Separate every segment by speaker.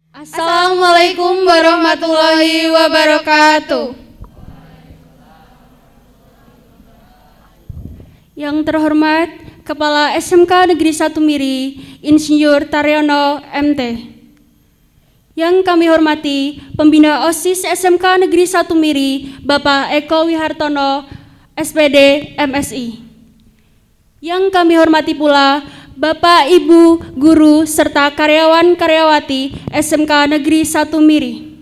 Speaker 1: Assalamualaikum warahmatullahi wabarakatuh. Yang terhormat Kepala SMK Negeri 1 Miri, Insinyur Taryono MT. Yang kami hormati Pembina OSIS SMK Negeri 1 Miri, Bapak Eko Wihartono, SPD MSI. Yang kami hormati pula Bapak, Ibu, Guru, serta karyawan-karyawati SMK Negeri 1 Miri.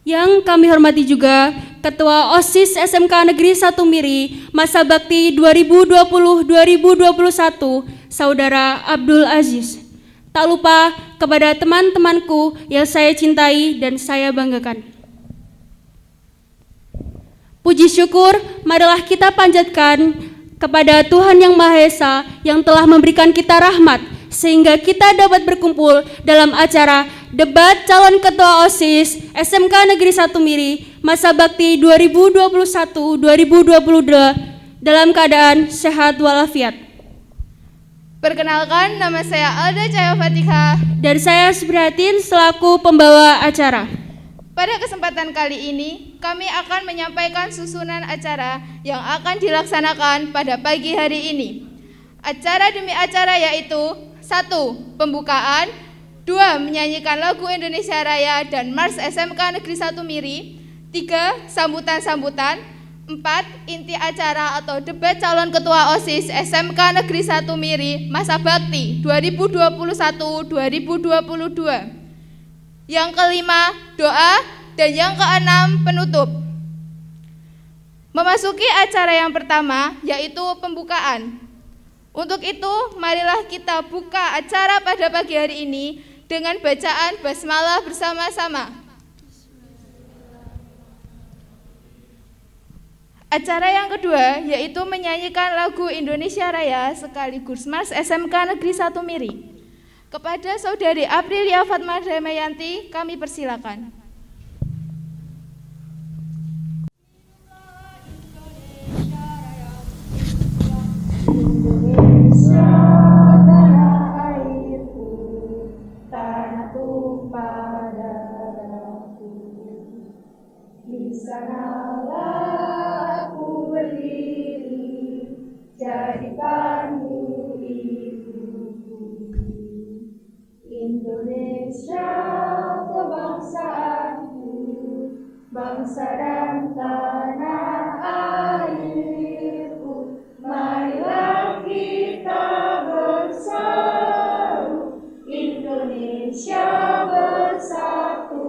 Speaker 1: Yang kami hormati juga Ketua OSIS SMK Negeri 1 Miri Masa Bakti 2020-2021, Saudara Abdul Aziz. Tak lupa kepada teman-temanku yang saya cintai dan saya banggakan. Puji syukur marilah kita panjatkan kepada Tuhan Yang Maha Esa yang telah memberikan kita rahmat sehingga kita dapat berkumpul dalam acara debat calon ketua OSIS SMK Negeri 1 Miri Masa Bakti 2021-2022 dalam keadaan sehat walafiat.
Speaker 2: Perkenalkan, nama saya Alda Cahaya Fatihah
Speaker 1: dan saya Suprihatin selaku pembawa acara.
Speaker 2: Pada kesempatan kali ini, kami akan menyampaikan susunan acara yang akan dilaksanakan pada pagi hari ini. Acara demi acara yaitu 1. Pembukaan, 2. Menyanyikan lagu Indonesia Raya dan Mars SMK Negeri 1 Miri, 3. Sambutan-sambutan, 4. Inti acara atau debat calon ketua OSIS SMK Negeri 1 Miri Masa Bakti 2021-2022. Yang kelima, doa, dan yang keenam, penutup. Memasuki acara yang pertama, yaitu pembukaan. Untuk itu, marilah kita buka acara pada pagi hari ini dengan bacaan basmalah bersama-sama. Acara yang kedua, yaitu menyanyikan lagu Indonesia Raya sekaligus Mars SMK Negeri 1 Miri. Kepada Saudari Aprilia Fatma Damayanti, kami persilakan.
Speaker 3: Indonesia tanah airku, tanah tumpah darahku. Di sanalah aku berdiri, jadikanmu ibuku. Indonesia kebangsaanku, bangsa dan tanah airku. Marilah kita bersatu, Indonesia bersatu.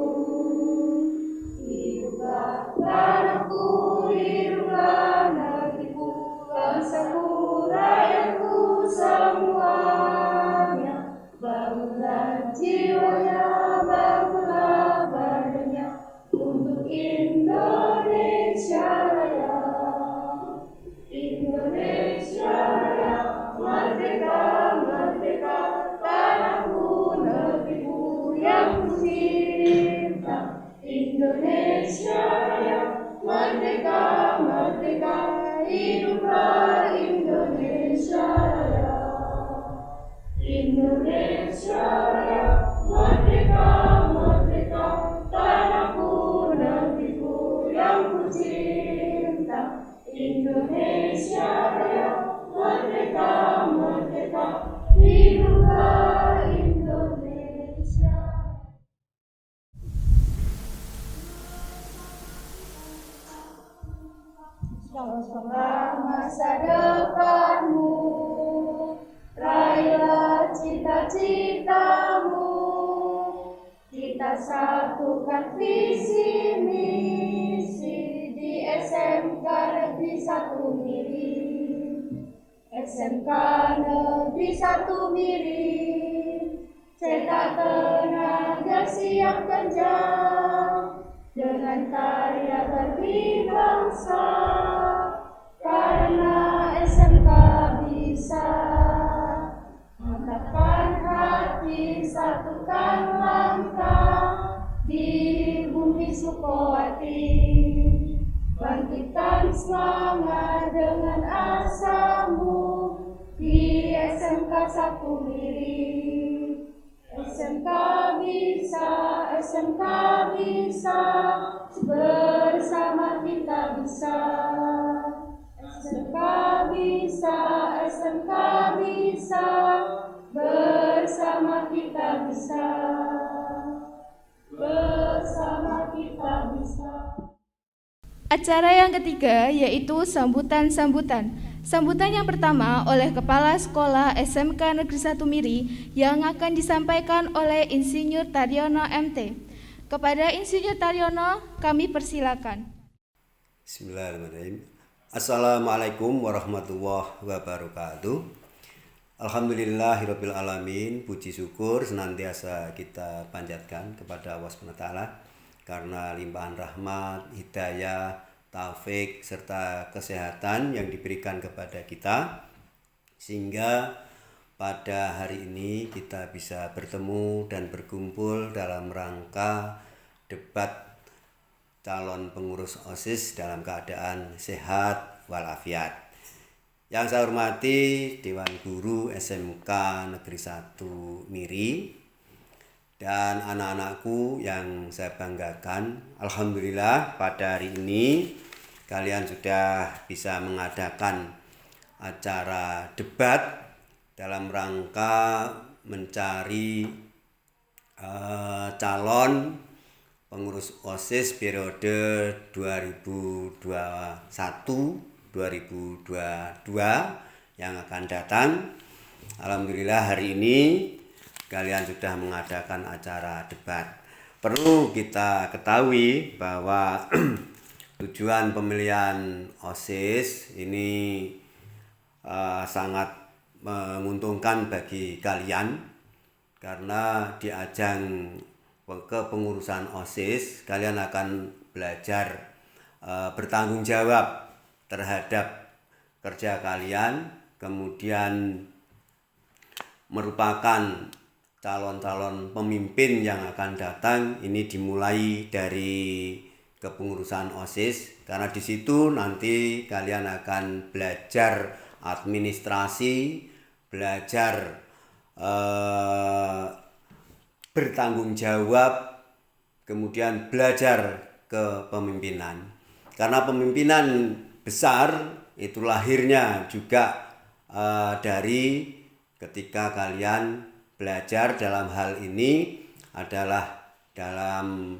Speaker 3: Hiduplah tanahku, hiduplah negeriku, bangsaku, rakyatku semuanya. Bangunlah jiwanya, bangunlah badannya untuk Indonesia Raya. Indonesia Raya, merdeka, merdeka, tanahku, negeriku yang ku cinta. Indonesia Raya, merdeka, merdeka, hiduplah Indonesia Raya. Indonesia Raya, merdeka, merdeka, tanahku, negeriku yang ku cinta. Indonesia Raya, merdeka, merdeka, hiduplah Indonesia. Selamatlah masa depanmu, raihlah cita-citamu. Kita satukan visi misi di SMK Negeri 1 Miri. SMK Negeri 1 Miri, cetak tenaga siap kerja dengan karya berbangsa. Karena SMK bisa mantapkan hati, satukan langkah di bumi Sukowati. Bangkitkan semangat dengan asamu di SMK 1 Miri. SMK SMK bisa, SMK bisa, bersama kita bisa. SMK bisa, SMK bisa, bersama kita bisa. Bersama kita bisa.
Speaker 2: Acara yang ketiga yaitu sambutan-sambutan. Sambutan yang pertama oleh Kepala Sekolah SMK Negeri 1 Miri yang akan disampaikan oleh Insinyur Taryono MT. Kepada Insinyur Taryono kami persilakan.
Speaker 4: Bismillahirrahmanirrahim. Assalamualaikum warahmatullahi wabarakatuh. Alhamdulillahirabbil alamin. Puji syukur senantiasa kita panjatkan kepada Allah SWT karena limpahan rahmat, hidayah, taufik serta kesehatan yang diberikan kepada kita, sehingga pada hari ini kita bisa bertemu dan berkumpul dalam rangka debat calon pengurus OSIS dalam keadaan sehat walafiat. Yang saya hormati Dewan Guru SMK Negeri 1 Miri dan anak-anakku yang saya banggakan. Alhamdulillah pada hari ini kalian sudah bisa mengadakan acara debat dalam rangka mencari calon pengurus OSIS periode 2021-2022 yang akan datang. Alhamdulillah hari ini kalian sudah mengadakan acara debat. Perlu kita ketahui bahwa tujuan pemilihan OSIS ini sangat menguntungkan bagi kalian, karena di ajang kepengurusan OSIS kalian akan belajar bertanggung jawab terhadap kerja kalian, kemudian merupakan calon-calon pemimpin yang akan datang. Ini dimulai dari kepengurusan OSIS, karena di situ nanti kalian akan belajar administrasi, belajar bertanggung jawab, kemudian belajar kepemimpinan. Karena pemimpinan besar itu lahirnya juga dari ketika kalian belajar dalam hal ini adalah dalam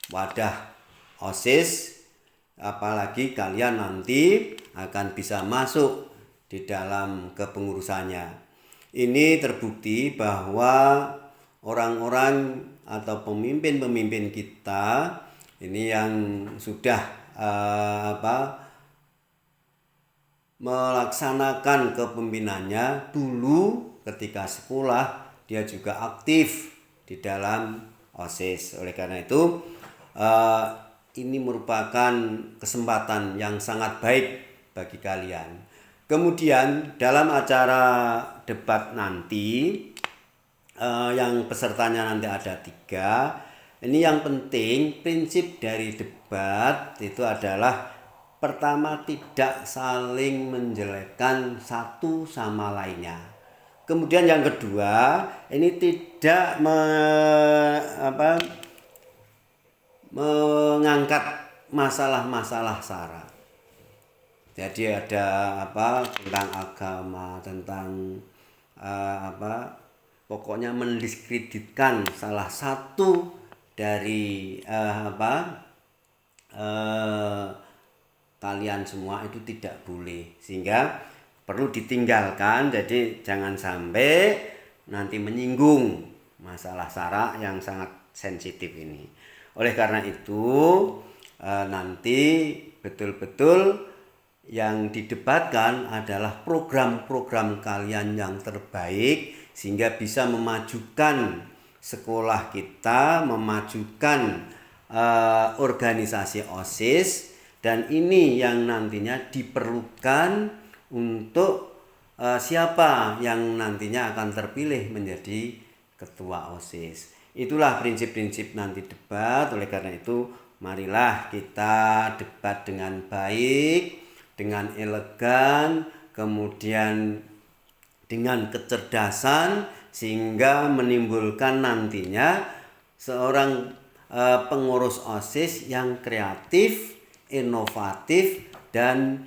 Speaker 4: wadah OSIS, apalagi kalian nanti akan bisa masuk di dalam kepengurusannya. Ini terbukti bahwa orang-orang atau pemimpin-pemimpin kita ini yang sudah melaksanakan kepemimpinannya dulu ketika sekolah, dia juga aktif di dalam OSIS. Oleh karena itu ini merupakan kesempatan yang sangat baik bagi kalian. Kemudian dalam acara debat nanti yang pesertanya nanti ada 3. Ini yang penting, prinsip dari debat itu adalah pertama, tidak saling menjelekkan satu sama lainnya. Kemudian yang kedua, ini tidak mengangkat masalah-masalah sara. Jadi ada tentang agama, tentang pokoknya mendiskreditkan salah satu dari kalian semua, itu tidak boleh, sehingga perlu ditinggalkan. Jadi jangan sampai nanti menyinggung masalah sara yang sangat sensitif ini. Oleh karena itu nanti betul-betul yang didebatkan adalah program-program kalian yang terbaik, sehingga bisa memajukan sekolah kita, memajukan organisasi OSIS. Dan ini yang nantinya diperlukan untuk siapa yang nantinya akan terpilih menjadi ketua OSIS. Itulah prinsip-prinsip nanti debat. Oleh karena itu, marilah kita debat dengan baik, dengan elegan, kemudian dengan kecerdasan, sehingga menimbulkan nantinya seorang pengurus OSIS yang kreatif, inovatif, dan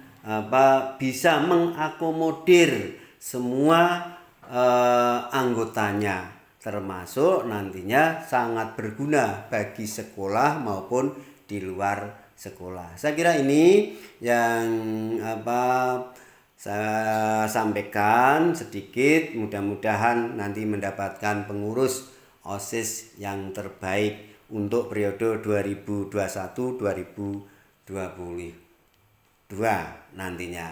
Speaker 4: bisa mengakomodir semua anggotanya, termasuk nantinya sangat berguna bagi sekolah maupun di luar sekolah. Saya kira ini yang saya sampaikan sedikit, mudah-mudahan nanti mendapatkan pengurus OSIS yang terbaik untuk periode 2021-2022 nantinya.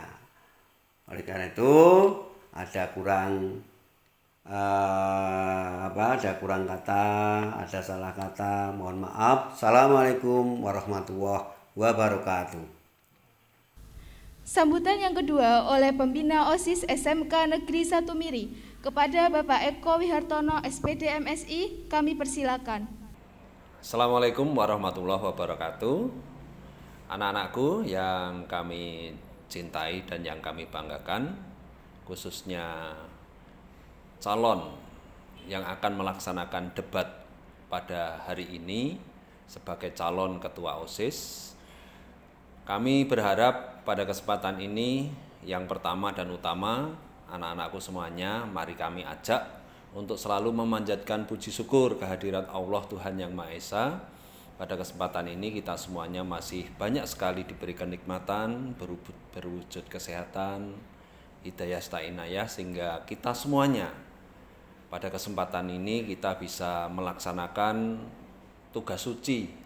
Speaker 4: Oleh karena itu ada kurang kata, ada salah kata, mohon maaf. Assalamualaikum warahmatullahi wabarakatuh.
Speaker 2: Sambutan yang kedua oleh pembina OSIS SMK Negeri 1 Miri kepada Bapak Eko Wihartono SPD MSI, kami persilakan.
Speaker 5: Assalamualaikum warahmatullahi wabarakatuh. Anak-anakku yang kami cintai dan yang kami banggakan, khususnya calon yang akan melaksanakan debat pada hari ini sebagai calon ketua OSIS. Kami berharap pada kesempatan ini yang pertama dan utama, anak-anakku semuanya, mari kami ajak untuk selalu memanjatkan puji syukur kehadirat Allah Tuhan Yang Maha Esa. Pada kesempatan ini kita semuanya masih banyak sekali diberi kenikmatan, berwujud kesehatan, hidayah inayah, sehingga kita semuanya pada kesempatan ini kita bisa melaksanakan tugas suci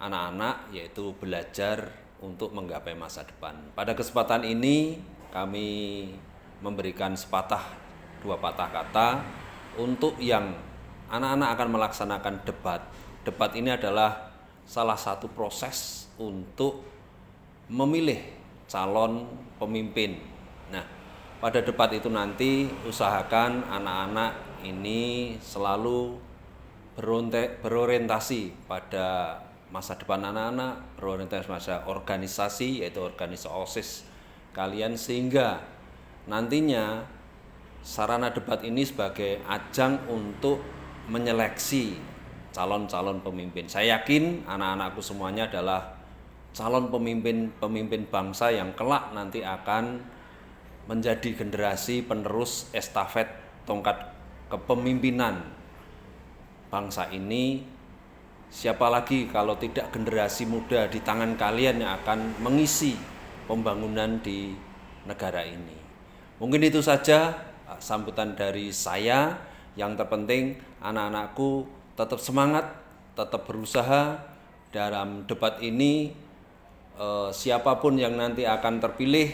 Speaker 5: anak-anak, yaitu belajar untuk menggapai masa depan. Pada kesempatan ini kami memberikan dua patah kata untuk yang anak-anak akan melaksanakan debat. Debat ini adalah salah satu proses untuk memilih calon pemimpin. Nah, pada debat itu nanti usahakan anak-anak ini selalu berorientasi pada masa depan anak-anak, berorientasi pada organisasi, yaitu organisasi OSIS kalian, sehingga nantinya sarana debat ini sebagai ajang untuk menyeleksi calon-calon pemimpin. Saya yakin anak-anakku semuanya adalah calon pemimpin bangsa yang kelak nanti akan menjadi generasi penerus estafet tongkat kepemimpinan bangsa ini. Siapa lagi kalau tidak generasi muda di tangan kalian yang akan mengisi pembangunan di negara ini. Mungkin itu saja sambutan dari saya. Yang terpenting anak-anakku tetap semangat, tetap berusaha dalam debat ini. Siapapun yang nanti akan terpilih,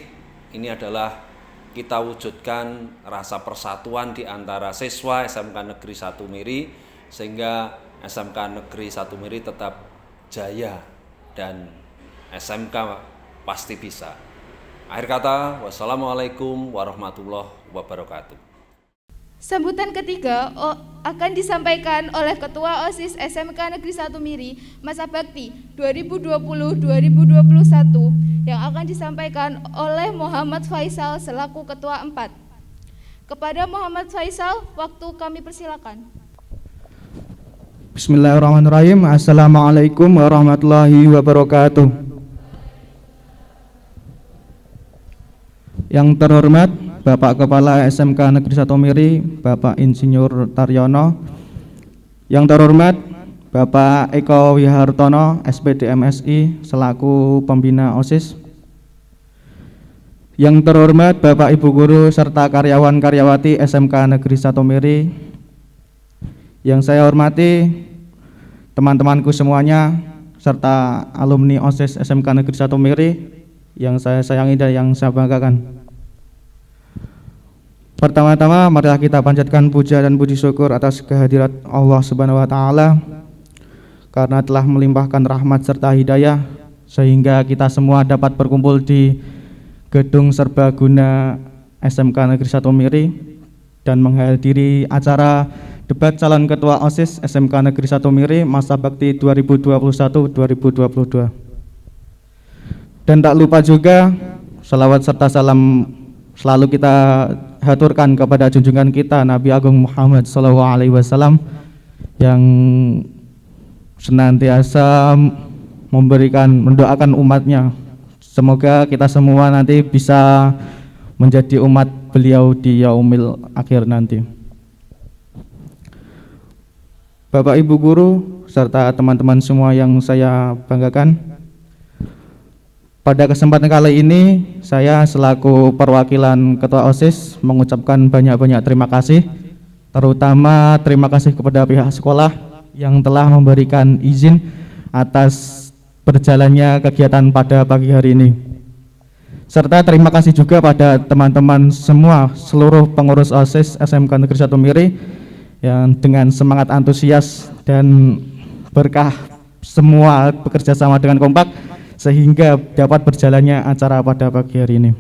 Speaker 5: ini adalah kita wujudkan rasa persatuan di antara siswa SMK Negeri 1 Miri, sehingga SMK Negeri 1 Miri tetap jaya dan SMK pasti bisa. Akhir kata, wassalamualaikum warahmatullahi wabarakatuh.
Speaker 2: Sambutan ketiga akan disampaikan oleh Ketua OSIS SMK Negeri 1 Miri Masa Bakti 2020-2021 yang akan disampaikan oleh Muhammad Faisal selaku Ketua 4. Kepada Muhammad Faisal, waktu kami persilakan.
Speaker 6: Bismillahirrahmanirrahim. Assalamualaikum warahmatullahi wabarakatuh. Yang terhormat Bapak Kepala SMK Negeri 1 Miri, Bapak Insinyur Taryono. Yang terhormat Bapak Eko Wihartono, SPD MSI, selaku pembina OSIS. Yang terhormat Bapak Ibu Guru serta karyawan-karyawati SMK Negeri 1 Miri. Yang saya hormati teman-temanku semuanya serta alumni OSIS SMK Negeri 1 Miri yang saya sayangi dan yang saya banggakan. Pertama-tama marilah kita panjatkan puja dan puji syukur atas kehadirat Allah Subhanahu wa taala karena telah melimpahkan rahmat serta hidayah sehingga kita semua dapat berkumpul di Gedung Serbaguna SMK Negeri 1 Miri dan menghadiri acara debat calon ketua OSIS SMK Negeri 1 Miri masa bakti 2021-2022. Dan tak lupa juga salawat serta salam selalu kita haturkan kepada junjungan kita Nabi Agung Muhammad SAW yang senantiasa mendoakan umatnya. Semoga kita semua nanti bisa menjadi umat beliau di yaumil akhir nanti. Bapak Ibu guru serta teman-teman semua yang saya banggakan, pada kesempatan kali ini saya selaku perwakilan Ketua OSIS mengucapkan banyak-banyak terima kasih, terutama terima kasih kepada pihak sekolah yang telah memberikan izin atas berjalannya kegiatan pada pagi hari ini. Serta terima kasih juga pada teman-teman semua seluruh pengurus OSIS SMK Negeri 1 Miri yang dengan semangat antusias dan berkah semua bekerja sama dengan kompak sehingga dapat berjalannya acara pada pagi hari ini.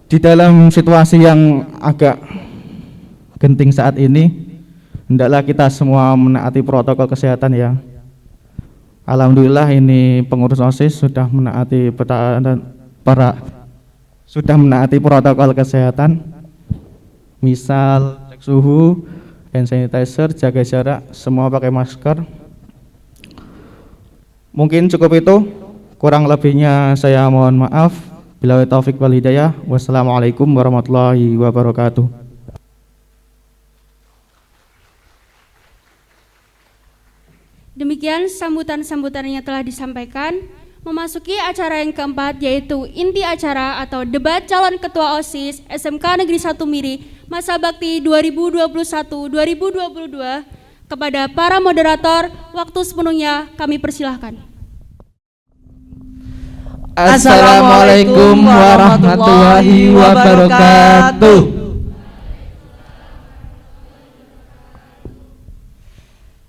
Speaker 6: Di dalam situasi yang agak genting saat ini, hendaklah kita semua menaati protokol kesehatan ya. Alhamdulillah ini pengurus OSIS sudah menaati protokol kesehatan. Misal cek suhu, hand sanitizer, jaga jarak, semua pakai masker. Mungkin cukup itu, kurang lebihnya saya mohon maaf. Billahi taufik wal hidayah. Wassalamualaikum warahmatullahi wabarakatuh.
Speaker 1: Demikian sambutan-sambutan yang telah disampaikan. Memasuki acara yang keempat yaitu inti acara atau debat calon ketua OSIS SMK Negeri 1 Miri masa bakti 2021-2022. Kepada para moderator, waktu sepenuhnya kami persilahkan.
Speaker 7: Assalamualaikum warahmatullahi wabarakatuh.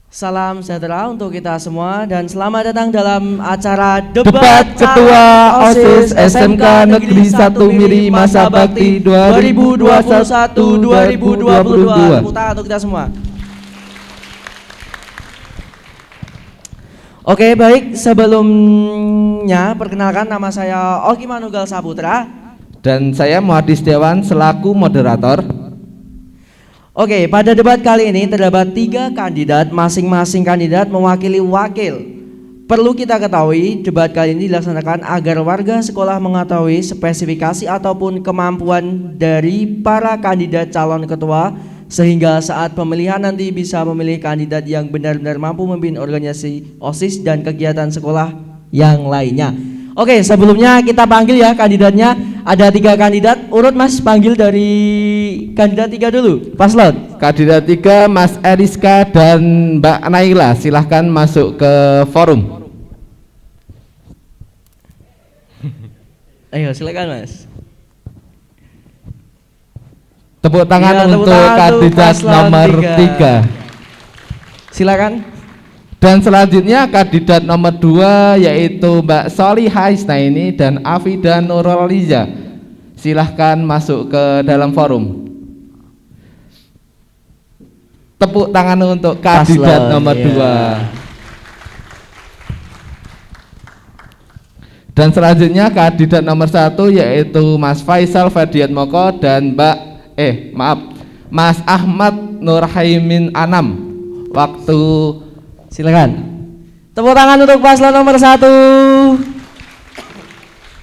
Speaker 7: Salam sejahtera untuk kita semua dan selamat datang dalam acara
Speaker 8: Debat Ketua OSIS SMK Negeri 1 Miri masa bakti
Speaker 7: 2021-2022. Tepuk tangan untuk kita semua. Oke, baik, sebelumnya perkenalkan, nama saya Oki Manugal Saputra
Speaker 8: dan saya Muhadis Dewan selaku moderator.
Speaker 7: Oke, pada debat kali ini terdapat 3 kandidat, masing-masing kandidat mewakili wakil. Perlu kita ketahui, debat kali ini dilaksanakan agar warga sekolah mengetahui spesifikasi ataupun kemampuan dari para kandidat calon ketua, sehingga saat pemilihan nanti bisa memilih kandidat yang benar-benar mampu memimpin organisasi OSIS dan kegiatan sekolah yang lainnya. Oke, sebelumnya kita panggil ya kandidatnya. Ada 3 kandidat, urut Mas, panggil dari kandidat 3 dulu, paslon.
Speaker 8: Kandidat 3 Mas Eriska dan Mbak Naila, silahkan masuk ke forum.
Speaker 7: Ayo silakan Mas.
Speaker 8: Tepuk tangan
Speaker 7: Ya, tepuk
Speaker 8: untuk
Speaker 7: tangan
Speaker 8: kandidat
Speaker 7: paslon
Speaker 8: nomor
Speaker 7: 3.
Speaker 8: 3.
Speaker 7: Silakan.
Speaker 8: Dan selanjutnya kandidat nomor 2 yaitu Mbak Solihah Isnaini dan Afida Nuraliza. Silahkan masuk ke dalam forum. Tepuk tangan untuk kandidat
Speaker 7: Paslon,
Speaker 8: nomor
Speaker 7: ya.
Speaker 8: 2. Dan selanjutnya kandidat nomor 1 yaitu Mas Faisal Ferdiatmoko dan Mas Ahmad Nurhaimin Anam. Waktu
Speaker 7: Silakan. Tepuk tangan untuk paslon nomor 1.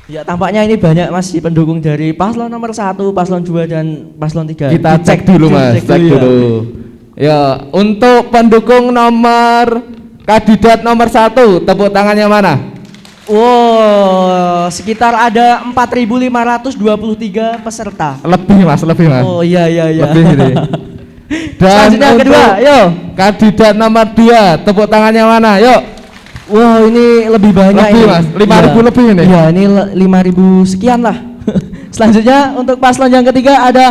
Speaker 7: Ya, tampaknya ini banyak Mas pendukung dari paslon nomor 1, paslon 2 dan paslon 3.
Speaker 8: kita cek dulu Mas, cek dulu. Ya, untuk pendukung kandidat nomor 1, tepuk tangannya mana?
Speaker 7: Wow, sekitar ada 4.523 peserta.
Speaker 8: Lebih Mas.
Speaker 7: Oh iya.
Speaker 8: Lebih ini. Dan
Speaker 7: Selanjutnya yang kedua, yo.
Speaker 8: Kandidat nomor 2, tepuk tangannya mana? Yuk.
Speaker 7: Wow, ini lebih banyak
Speaker 8: Lebih
Speaker 7: ini.
Speaker 8: Mas, 5.000 lebih ini.
Speaker 7: Iya, ini 5.000 sekian lah. Selanjutnya untuk paslon yang ketiga ada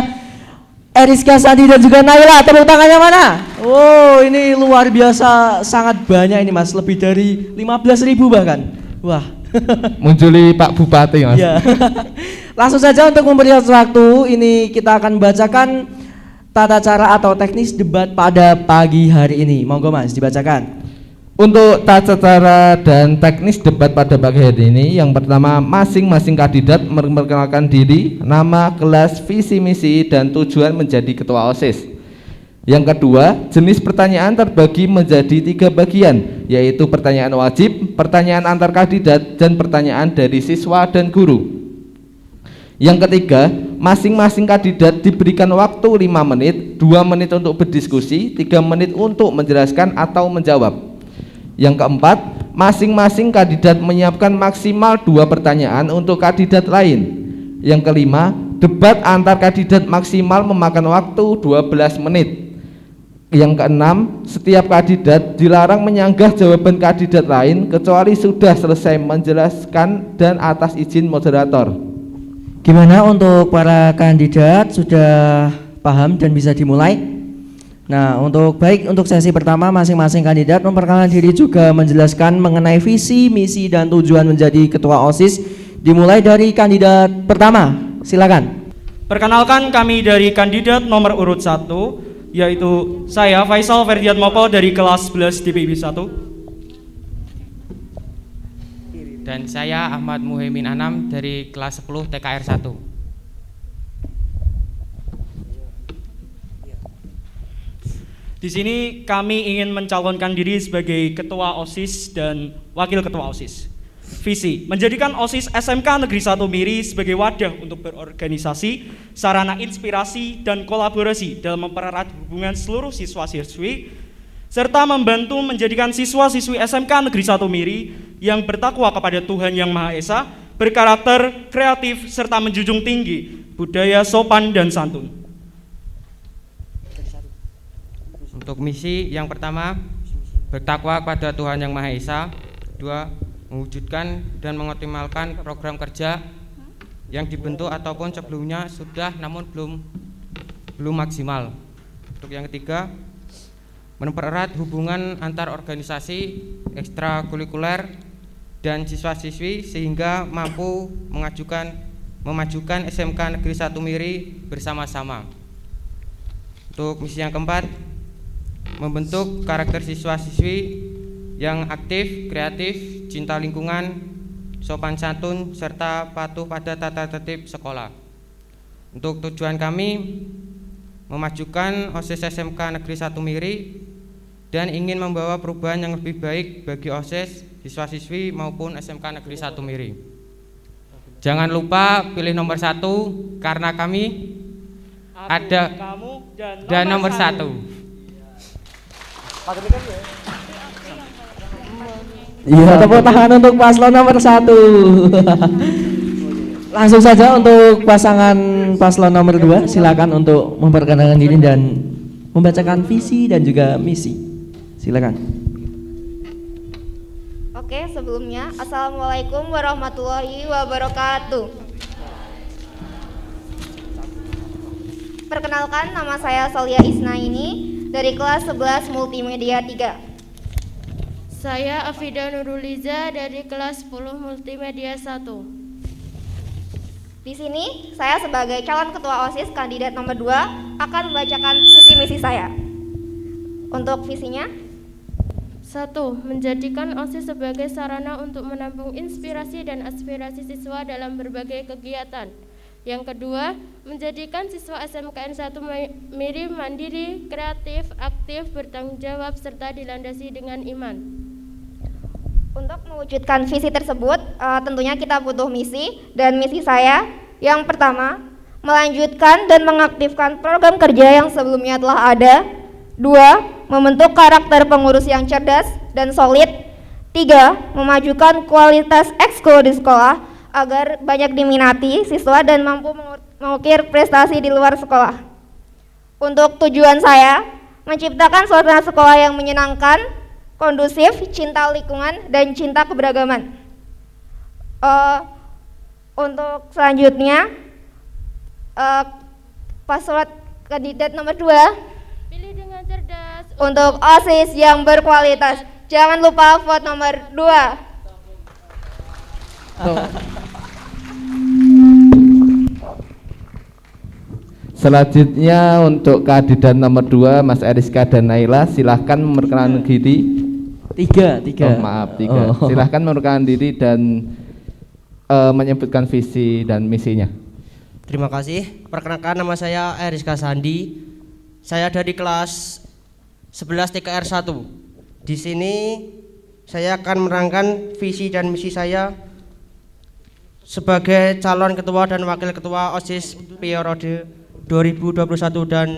Speaker 7: Eriska Sandi dan juga Naila. Tepuk tangannya mana? Wow, ini luar biasa, sangat banyak ini Mas, lebih dari 15.000 bahkan. Wah.
Speaker 8: Munjuli Pak Bupati Mas.
Speaker 7: Iya. Langsung saja untuk mempercepat waktu, ini kita akan bacakan tata cara atau teknis debat pada pagi hari ini. Monggo Mas, dibacakan.
Speaker 8: Untuk tata cara dan teknis debat pada pagi hari ini, yang pertama, masing-masing kandidat memperkenalkan diri, nama, kelas, visi misi, dan tujuan menjadi ketua OSIS. Yang kedua, jenis pertanyaan terbagi menjadi 3 bagian, yaitu pertanyaan wajib, pertanyaan antar kandidat, dan pertanyaan dari siswa dan guru. Yang ketiga, masing-masing kandidat diberikan waktu 5 menit, 2 menit untuk berdiskusi, 3 menit untuk menjelaskan atau menjawab. Yang keempat, masing-masing kandidat menyiapkan maksimal 2 pertanyaan untuk kandidat lain. Yang kelima, debat antar kandidat maksimal memakan waktu 12 menit. Yang keenam, setiap kandidat dilarang menyanggah jawaban kandidat lain kecuali sudah selesai menjelaskan dan atas izin moderator.
Speaker 7: Gimana untuk para kandidat, sudah paham dan bisa dimulai? Nah, untuk sesi pertama, masing-masing kandidat memperkenalkan diri juga menjelaskan mengenai visi, misi, dan tujuan menjadi ketua OSIS. Dimulai dari kandidat pertama, silakan.
Speaker 9: Perkenalkan, kami dari kandidat nomor urut 1, yaitu saya Faisal Ferdiat Mopo dari kelas 11 DPIB 1.
Speaker 10: Dan saya Ahmad Muhaimin Anam dari kelas 10 TKR 1.
Speaker 9: Di sini kami ingin mencalonkan diri sebagai ketua OSIS dan wakil ketua OSIS. Visi, menjadikan OSIS SMK Negeri 1 Miri sebagai wadah untuk berorganisasi, sarana inspirasi dan kolaborasi dalam mempererat hubungan seluruh siswa-siswi, serta membantu menjadikan siswa-siswi SMK Negeri 1 Miri yang bertakwa kepada Tuhan Yang Maha Esa, berkarakter, kreatif, serta menjunjung tinggi budaya sopan dan santun.
Speaker 10: Untuk misi yang pertama, bertakwa kepada Tuhan Yang Maha Esa. 2, mewujudkan dan mengoptimalkan program kerja yang dibentuk ataupun sebelumnya sudah namun belum maksimal. Untuk yang ketiga, mempererat hubungan antar organisasi ekstrakurikuler dan siswa-siswi sehingga mampu memajukan SMK Negeri 1 Miri bersama-sama. Untuk misi yang keempat, membentuk karakter siswa-siswi yang aktif, kreatif, cinta lingkungan, sopan santun, serta patuh pada tata tertib sekolah. Untuk tujuan kami, memajukan OSIS SMK Negeri 1 Miri dan ingin membawa perubahan yang lebih baik bagi OSIS, siswa-siswi maupun SMK Negeri 1 Miri. Jangan lupa pilih nomor 1 karena kami ada
Speaker 9: kamu
Speaker 10: dan nomor 1.
Speaker 7: Iya, tepuk tangan untuk paslon nomor 1. Langsung saja untuk pasangan paslon nomor 2, silakan untuk memperkenalkan diri dan membacakan visi dan juga misi. Silakan.
Speaker 2: Oke, sebelumnya Assalamualaikum warahmatullahi wabarakatuh. Perkenalkan, nama saya Solia Isnaini dari kelas 11 Multimedia 3.
Speaker 3: Saya Afida Nuruliza dari kelas 10 Multimedia 1.
Speaker 2: Di sini saya sebagai calon ketua OSIS kandidat nomor 2 akan membacakan visi misi saya. Untuk visinya,
Speaker 3: 1. Menjadikan OSIS sebagai sarana untuk menampung inspirasi dan aspirasi siswa dalam berbagai kegiatan. Yang kedua, menjadikan siswa SMKN 1 Miri mandiri, kreatif, aktif, bertanggung jawab, serta dilandasi dengan iman.
Speaker 2: untuk mewujudkan visi tersebut tentunya kita butuh misi, dan misi saya yang pertama, melanjutkan dan mengaktifkan program kerja yang sebelumnya telah ada. 2. Membentuk karakter pengurus yang cerdas dan solid. 3. Memajukan kualitas ekskul di sekolah agar banyak diminati siswa dan mampu mengukir prestasi di luar sekolah. Untuk tujuan saya, menciptakan suasana sekolah yang menyenangkan, kondusif, cinta lingkungan, dan cinta keberagaman. Untuk selanjutnya, paslon kandidat nomor 2,
Speaker 3: pilih dengan cerdas
Speaker 2: untuk OSIS yang berkualitas. Jangan lupa vote nomor 2.
Speaker 8: Selanjutnya untuk kandidat nomor 2 Mas Eriska dan Naila, silahkan memperkenalkan diri.
Speaker 7: Tiga.
Speaker 8: Oh, maaf, 3.
Speaker 7: Oh.
Speaker 8: Silahkan memperkenalkan diri dan menyebutkan visi dan misinya.
Speaker 10: Terima kasih. Perkenalkan, nama saya Eriska Sandi. Saya dari kelas 11 TKR 1. Di sini saya akan menerangkan visi dan misi saya sebagai calon ketua dan wakil ketua OSIS periode 2021 dan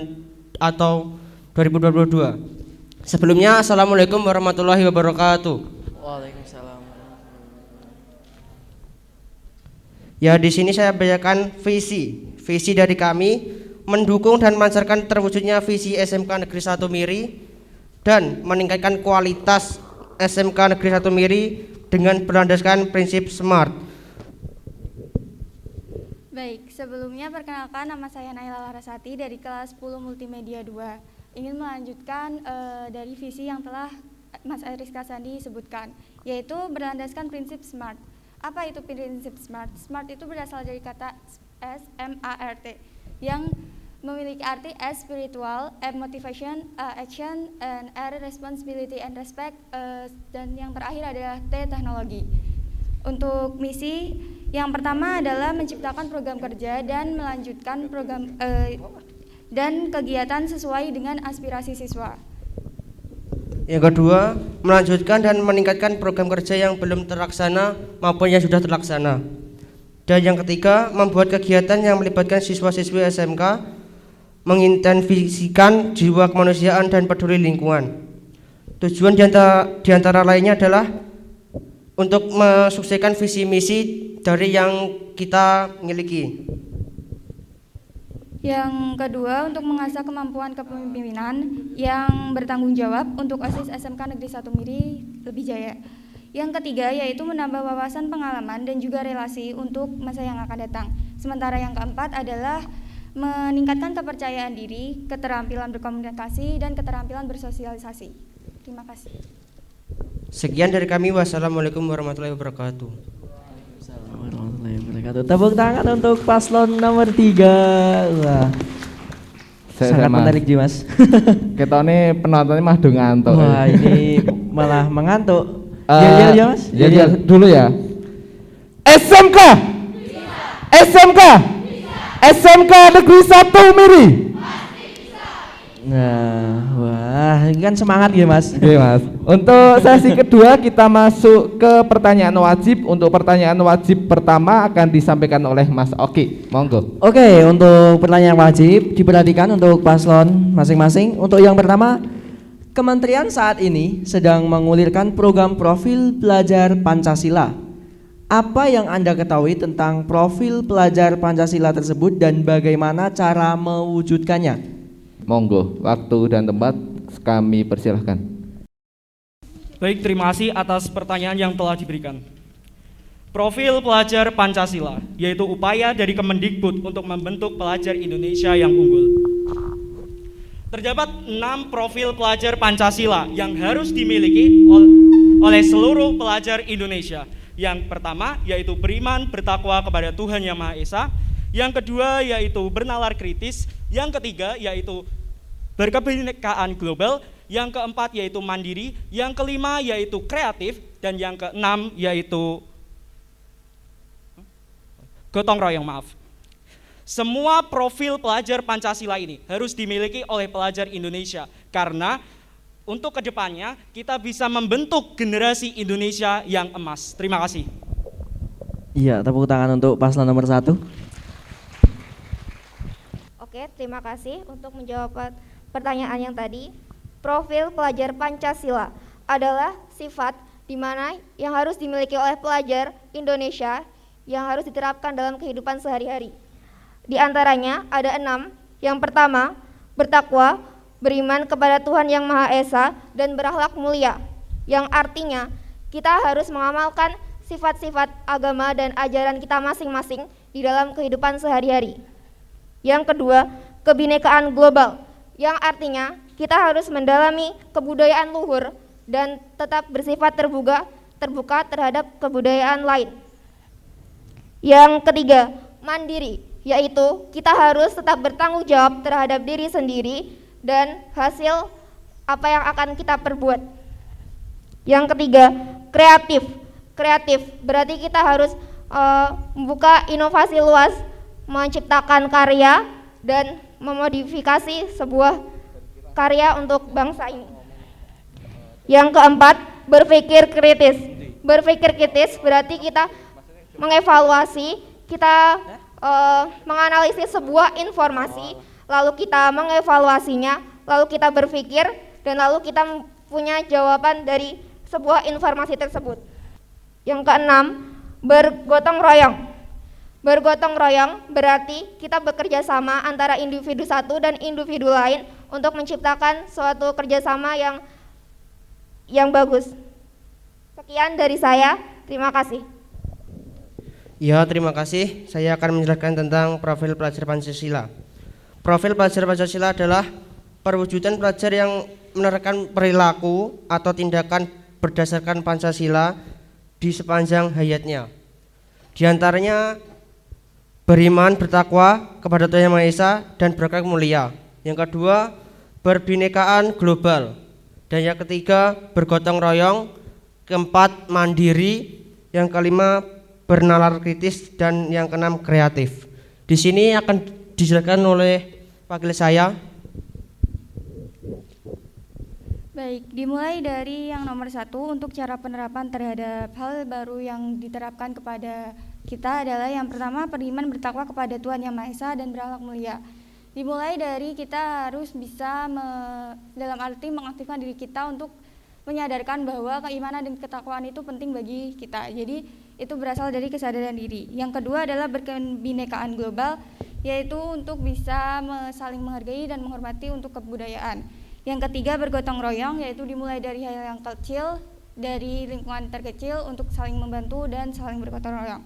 Speaker 10: atau 2022. Sebelumnya, Assalamualaikum warahmatullahi wabarakatuh.
Speaker 7: Waalaikumsalam.
Speaker 10: Ya, di sini saya bacakan visi. Visi dari kami mendukung dan melancarkan terwujudnya visi SMK Negeri 1 Miri dan meningkatkan kualitas SMK Negeri 1 Miri dengan berlandaskan prinsip SMART.
Speaker 11: Baik, sebelumnya perkenalkan, nama saya Naila Larasati dari kelas 10 Multimedia 2. Ingin melanjutkan dari visi yang telah Mas Eriska Sandi sebutkan, yaitu berlandaskan prinsip SMART. Apa itu prinsip SMART? SMART itu berasal dari kata SMART yang memiliki arti S spiritual, M motivation, action, and R responsibility and respect, dan yang terakhir adalah T teknologi. Untuk misi yang pertama adalah menciptakan program kerja dan melanjutkan program dan kegiatan sesuai dengan aspirasi siswa.
Speaker 10: Yang kedua, melanjutkan dan meningkatkan program kerja yang belum terlaksana maupun yang sudah terlaksana. Dan yang ketiga, membuat kegiatan yang melibatkan siswa-siswi SMK, mengintensifikan jiwa kemanusiaan dan peduli lingkungan. Tujuan diantara lainnya adalah untuk mensukseskan visi misi dari yang kita miliki.
Speaker 11: Yang kedua, untuk mengasah kemampuan kepemimpinan yang bertanggung jawab untuk OSIS SMK Negeri 1 Miri lebih jaya. Yang ketiga, yaitu menambah wawasan pengalaman dan juga relasi untuk masa yang akan datang. Sementara yang keempat adalah meningkatkan kepercayaan diri, keterampilan berkomunikasi, dan keterampilan bersosialisasi. Terima kasih.
Speaker 10: Sekian dari kami. Wassalamualaikum warahmatullahi wabarakatuh.
Speaker 7: Tepuk tangan untuk paslon nomor 3. Wah, sangat menarik Dimas.
Speaker 8: Kita ini penontonnya mah udah ngantuk.
Speaker 7: Wah, ini malah mengantuk. Ya Mas.
Speaker 8: Ya dulu ya. SMK. SMK. SMK Negeri 1 Miri.
Speaker 7: Nah, wah, ini kan semangat ya Mas.
Speaker 8: Oke Mas. Untuk sesi kedua kita masuk ke pertanyaan wajib. Untuk pertanyaan wajib pertama akan disampaikan oleh Mas Oki. Monggo.
Speaker 7: Oke, untuk pertanyaan wajib diperhatikan untuk paslon masing-masing. Untuk yang pertama, Kementerian saat ini sedang mengulirkan program profil pelajar Pancasila. Apa yang Anda ketahui tentang profil pelajar Pancasila tersebut dan bagaimana cara mewujudkannya?
Speaker 8: Monggo, waktu dan tempat kami persilahkan.
Speaker 9: Baik, terima kasih atas pertanyaan yang telah diberikan. Profil pelajar Pancasila, yaitu upaya dari Kemendikbud untuk membentuk pelajar Indonesia yang unggul. Terdapat 6 profil pelajar Pancasila yang harus dimiliki oleh seluruh pelajar Indonesia. Yang pertama yaitu beriman, bertakwa kepada Tuhan Yang Maha Esa. Yang kedua yaitu bernalar kritis. Yang ketiga yaitu berkebinekaan global. Yang keempat yaitu mandiri. Yang kelima yaitu kreatif. Dan yang keenam yaitu gotong royong, maaf. Semua profil pelajar Pancasila ini harus dimiliki oleh pelajar Indonesia karena untuk kedepannya kita bisa membentuk generasi Indonesia yang emas. Terima kasih.
Speaker 7: Iya, tepuk tangan untuk paslon nomor 1.
Speaker 12: Oke, terima kasih untuk menjawab pertanyaan yang tadi. Profil pelajar Pancasila adalah sifat di mana yang harus dimiliki oleh pelajar Indonesia yang harus diterapkan dalam kehidupan sehari-hari. Di antaranya ada 6. Yang pertama, bertakwa, beriman kepada Tuhan Yang Maha Esa, dan berakhlak mulia. Yang artinya kita harus mengamalkan sifat-sifat agama dan ajaran kita masing-masing di dalam kehidupan sehari-hari. Yang kedua, kebinekaan global, yang artinya kita harus mendalami kebudayaan luhur dan tetap bersifat terbuka terhadap kebudayaan lain. Yang ketiga, mandiri, yaitu kita harus tetap bertanggung jawab terhadap diri sendiri dan hasil apa yang akan kita perbuat. Yang ketiga, kreatif. Kreatif berarti kita harus membuka inovasi luas, menciptakan karya dan memodifikasi sebuah karya untuk bangsa ini. Yang keempat, berpikir kritis. Berpikir kritis berarti kita mengevaluasi, kita menganalisis sebuah informasi, lalu kita mengevaluasinya, lalu kita berpikir, dan lalu kita punya jawaban dari sebuah informasi tersebut. Yang keenam, bergotong royong. Bergotong royong berarti kita bekerja sama antara individu satu dan individu lain untuk menciptakan suatu kerjasama yang bagus. Sekian dari saya, terima kasih.
Speaker 13: Ya, terima kasih. Saya akan menjelaskan tentang profil pelajar Pancasila. Profil pelajar Pancasila adalah perwujudan pelajar yang menerapkan perilaku atau tindakan berdasarkan Pancasila di sepanjang hayatnya. Di antaranya beriman, bertakwa kepada Tuhan Yang Maha Esa dan berakhlak mulia. Yang kedua, berbinekaan global. Dan yang ketiga, bergotong royong. Keempat, mandiri. Yang kelima, bernalar kritis. Dan yang keenam, kreatif. Di sini akan dijelaskan oleh wakil saya.
Speaker 11: Baik, dimulai dari yang nomor 1 untuk cara penerapan terhadap hal baru yang diterapkan kepada kita adalah yang pertama, beriman bertakwa kepada Tuhan Yang Maha Esa dan berakhlak mulia. Dimulai dari kita harus bisa dalam arti mengaktifkan diri kita untuk menyadarkan bahwa keimanan dan ketakwaan itu penting bagi kita. Jadi itu berasal dari kesadaran diri. Yang kedua adalah berkebinekaan global, yaitu untuk bisa saling menghargai dan menghormati untuk kebudayaan. Yang ketiga, bergotong royong, yaitu dimulai dari hal yang kecil, dari lingkungan terkecil untuk saling membantu dan saling bergotong royong.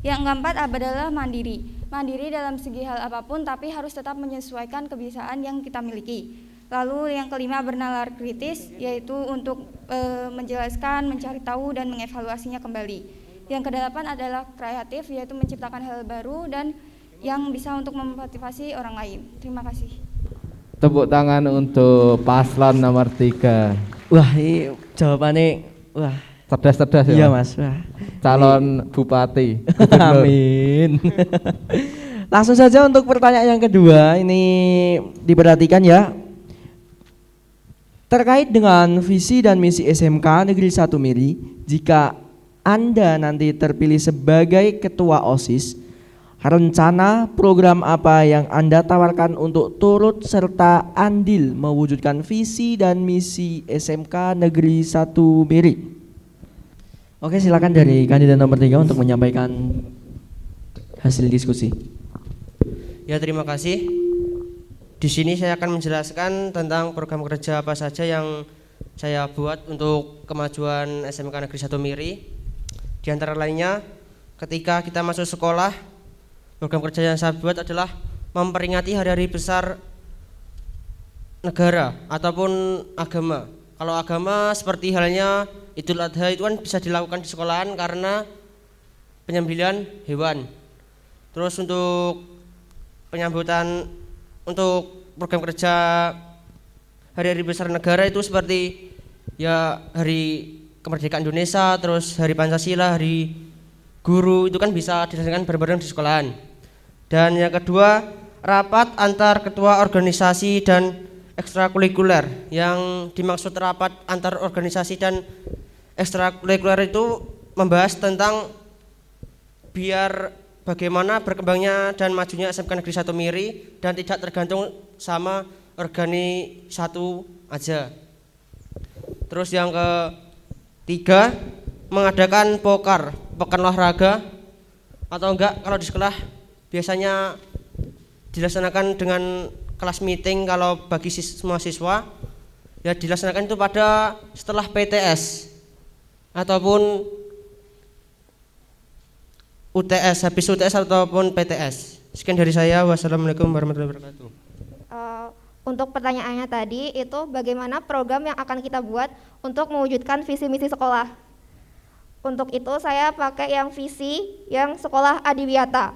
Speaker 11: Yang keempat adalah mandiri. Mandiri dalam segi hal apapun, tapi harus tetap menyesuaikan kebiasaan yang kita miliki. Lalu yang kelima, bernalar kritis, yaitu untuk menjelaskan, mencari tahu, dan mengevaluasinya kembali. Yang kedelapan adalah kreatif, yaitu menciptakan hal baru dan yang bisa untuk memotivasi orang lain. Terima kasih.
Speaker 8: Tepuk tangan untuk paslon nomor 3.
Speaker 7: Wah, ini jawabannya wah
Speaker 8: cerdas-cerdas ya.
Speaker 7: Iya Mas. Wah.
Speaker 8: Calon bupati.
Speaker 7: Amin. Langsung saja untuk pertanyaan yang kedua, ini diperhatikan ya. Terkait dengan visi dan misi SMK Negeri 1 Miri, jika Anda nanti terpilih sebagai ketua OSIS, rencana program apa yang Anda tawarkan untuk turut serta andil mewujudkan visi dan misi SMK Negeri 1 Miri? Oke, silakan dari kandidat nomor 3 untuk menyampaikan hasil diskusi.
Speaker 13: Ya, terima kasih. Di sini saya akan menjelaskan tentang program kerja apa saja yang saya buat untuk kemajuan SMK Negeri 1 Miri. Di antara lainnya, ketika kita masuk sekolah, program kerja yang saya buat adalah memperingati hari-hari besar negara ataupun agama. Kalau agama seperti halnya Idul Adha itu kan bisa dilakukan di sekolahan karena penyembelihan hewan. Terus untuk penyambutan untuk program kerja hari-hari besar negara itu seperti ya hari kemerdekaan Indonesia, terus hari Pancasila, hari guru, itu kan bisa dilaksanakan bareng-bareng di sekolahan. Dan yang kedua, rapat antar ketua organisasi dan ekstrakurikuler. Yang dimaksud rapat antar organisasi dan ekstrakurikuler itu membahas tentang biar bagaimana berkembangnya dan majunya SMK Negeri 1 Miri dan tidak tergantung sama organisasi satu aja. Terus yang ketiga, mengadakan POKAR, pekan olahraga, atau enggak kalau di sekolah biasanya dilaksanakan dengan kelas meeting. Kalau bagi semua siswa ya dilaksanakan itu pada setelah PTS ataupun UTS, habis UTS ataupun PTS. Sekian dari saya, wassalamualaikum warahmatullahi wabarakatuh.
Speaker 12: Untuk pertanyaannya tadi itu bagaimana program yang akan kita buat untuk mewujudkan visi misi sekolah. Untuk itu saya pakai yang visi yang sekolah adiwiyata.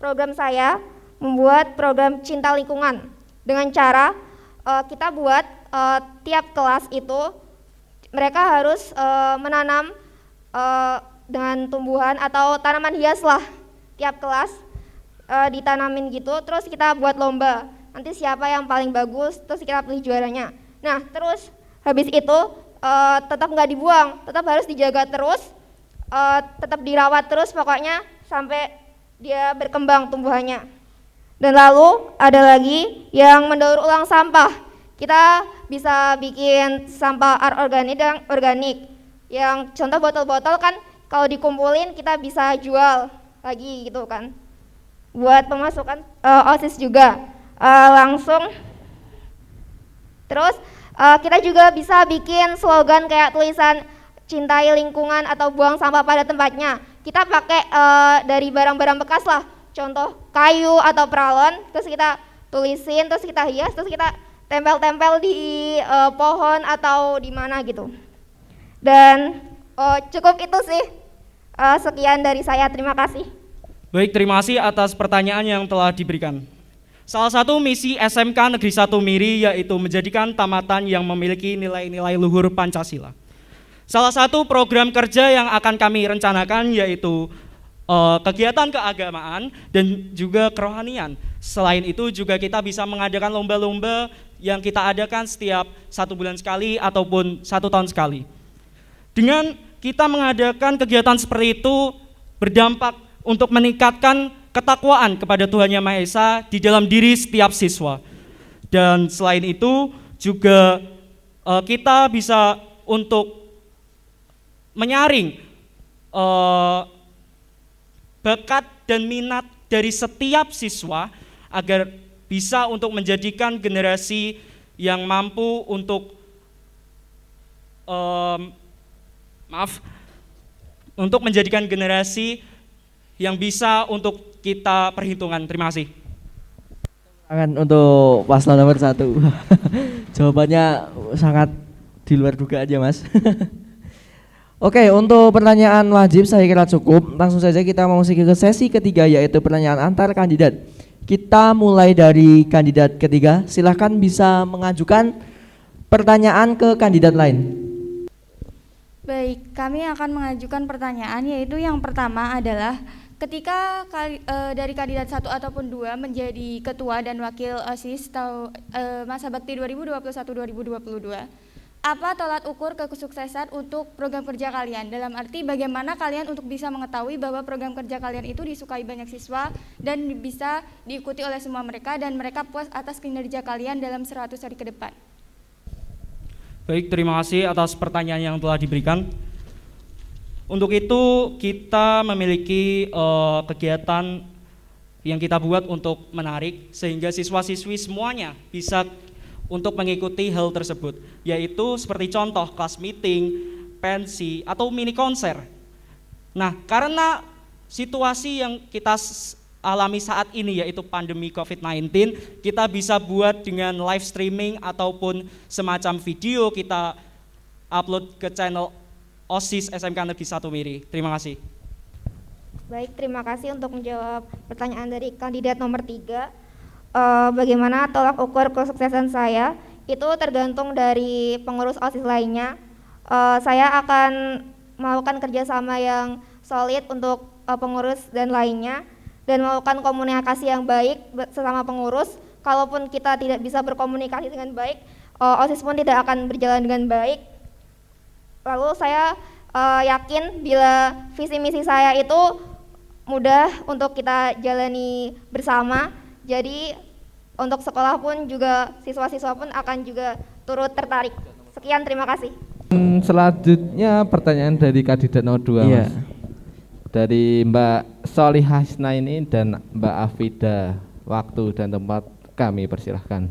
Speaker 12: Program saya membuat program cinta lingkungan dengan cara kita buat tiap kelas itu mereka harus menanam dengan tumbuhan atau tanaman hias lah, tiap kelas ditanamin gitu, terus kita buat lomba, nanti siapa yang paling bagus, terus kita pilih juaranya. Nah terus habis itu tetap nggak dibuang, tetap harus dijaga terus, tetap dirawat terus pokoknya sampai dia berkembang tumbuhannya. Dan lalu ada lagi yang mendaur ulang sampah. Kita bisa bikin sampah organik dan organik. Yang contoh botol-botol kan kalau dikumpulin kita bisa jual lagi gitu kan. Buat pemasukan OSIS juga langsung. Terus kita juga bisa bikin slogan kayak tulisan cintai lingkungan atau buang sampah pada tempatnya. Kita pakai dari barang-barang bekas lah, contoh kayu atau peralon, terus kita tulisin, terus kita hias, terus kita tempel-tempel di pohon atau di mana gitu. Dan cukup itu sih, sekian dari saya, terima kasih.
Speaker 9: Baik, terima kasih atas pertanyaan yang telah diberikan. Salah satu misi SMK Negeri 1 Miri yaitu menjadikan tamatan yang memiliki nilai-nilai luhur Pancasila. Salah satu program kerja yang akan kami rencanakan yaitu kegiatan keagamaan dan juga kerohanian. Selain itu juga kita bisa mengadakan lomba-lomba yang kita adakan setiap 1 bulan sekali ataupun 1 tahun sekali. Dengan kita mengadakan kegiatan seperti itu berdampak untuk meningkatkan ketakwaan kepada Tuhan Yang Maha Esa di dalam diri setiap siswa. Dan selain itu juga kita bisa untuk menyaring bakat dan minat dari setiap siswa agar bisa untuk menjadikan generasi yang mampu untuk untuk menjadikan generasi yang bisa untuk kita perhitungkan. Terima kasih.
Speaker 7: Untuk paslon nomor 1. Jawabannya sangat di luar dugaan ya Mas. Oke, untuk pertanyaan wajib saya kira cukup. Langsung saja kita memasuki ke sesi ketiga yaitu pertanyaan antar kandidat. Kita mulai dari kandidat ketiga. Silahkan bisa mengajukan pertanyaan ke kandidat lain.
Speaker 11: Baik, kami akan mengajukan pertanyaan yaitu yang pertama adalah ketika dari kandidat 1 ataupun 2 menjadi ketua dan wakil OSIS masa bakti 2021-2022. Apa tolak ukur kesuksesan untuk program kerja kalian? Dalam arti bagaimana kalian untuk bisa mengetahui bahwa program kerja kalian itu disukai banyak siswa dan bisa diikuti oleh semua mereka dan mereka puas atas kinerja kalian dalam 100 hari ke depan.
Speaker 9: Baik, terima kasih atas pertanyaan yang telah diberikan. Untuk itu kita memiliki kegiatan yang kita buat untuk menarik sehingga siswa-siswi semuanya bisa untuk mengikuti hal tersebut, yaitu seperti contoh kelas meeting, pensi, atau mini konser. Nah, karena situasi yang kita alami saat ini yaitu pandemi COVID-19, kita bisa buat dengan live streaming ataupun semacam video kita upload ke channel OSIS SMK Negeri 1 Miri. Terima kasih.
Speaker 12: Baik, terima kasih untuk menjawab pertanyaan dari kandidat nomor 3. Bagaimana tolak ukur kesuksesan saya itu tergantung dari pengurus OSIS lainnya. Saya akan melakukan kerjasama yang solid untuk pengurus dan lainnya dan melakukan komunikasi yang baik sesama pengurus. Kalaupun kita tidak bisa berkomunikasi dengan baik, OSIS pun tidak akan berjalan dengan baik. Lalu saya yakin bila visi misi saya itu mudah untuk kita jalani bersama. Jadi untuk sekolah pun juga siswa-siswa pun akan juga turut tertarik. Sekian, terima kasih.
Speaker 8: Selanjutnya pertanyaan dari kandidat nomor 2
Speaker 7: Mas.
Speaker 8: Dari Mbak Solihah Hasnaini dan Mbak Afida. Waktu dan tempat kami persilahkan.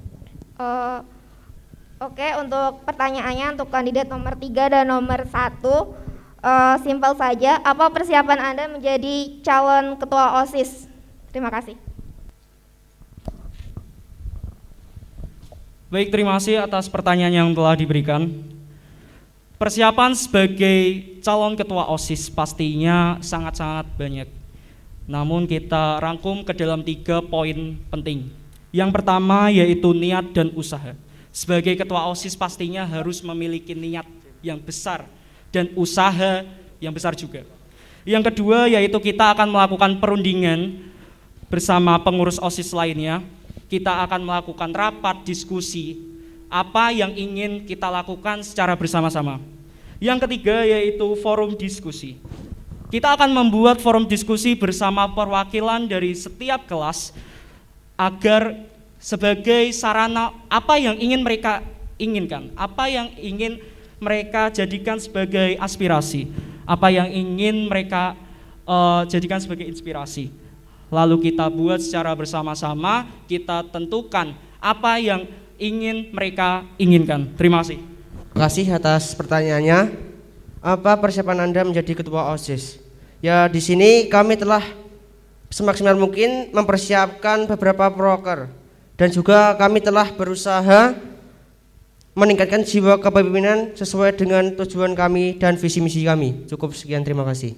Speaker 12: Oke, untuk pertanyaannya untuk kandidat nomor 3 dan nomor 1 simpel saja. Apa persiapan Anda menjadi calon ketua OSIS? Terima kasih.
Speaker 9: Baik, terima kasih atas pertanyaan yang telah diberikan. Persiapan sebagai calon ketua OSIS pastinya sangat-sangat banyak. Namun kita rangkum ke dalam 3 poin penting. Yang pertama yaitu niat dan usaha. Sebagai ketua OSIS pastinya harus memiliki niat yang besar dan usaha yang besar juga. Yang kedua yaitu kita akan melakukan perundingan bersama pengurus OSIS lainnya. Kita akan melakukan rapat diskusi apa yang ingin kita lakukan secara bersama-sama. Yang ketiga yaitu forum diskusi. Kita akan membuat forum diskusi bersama perwakilan dari setiap kelas agar sebagai sarana apa yang ingin mereka inginkan, apa yang ingin mereka jadikan sebagai aspirasi, apa yang ingin mereka jadikan sebagai inspirasi. Lalu kita buat secara bersama-sama, kita tentukan apa yang ingin mereka inginkan. Terima kasih.
Speaker 13: Terima kasih atas pertanyaannya. Apa persiapan Anda menjadi ketua OSIS? Ya, di sini kami telah semaksimal mungkin mempersiapkan beberapa proker dan juga kami telah berusaha meningkatkan jiwa kepemimpinan sesuai dengan tujuan kami dan visi misi kami. Cukup sekian, terima kasih.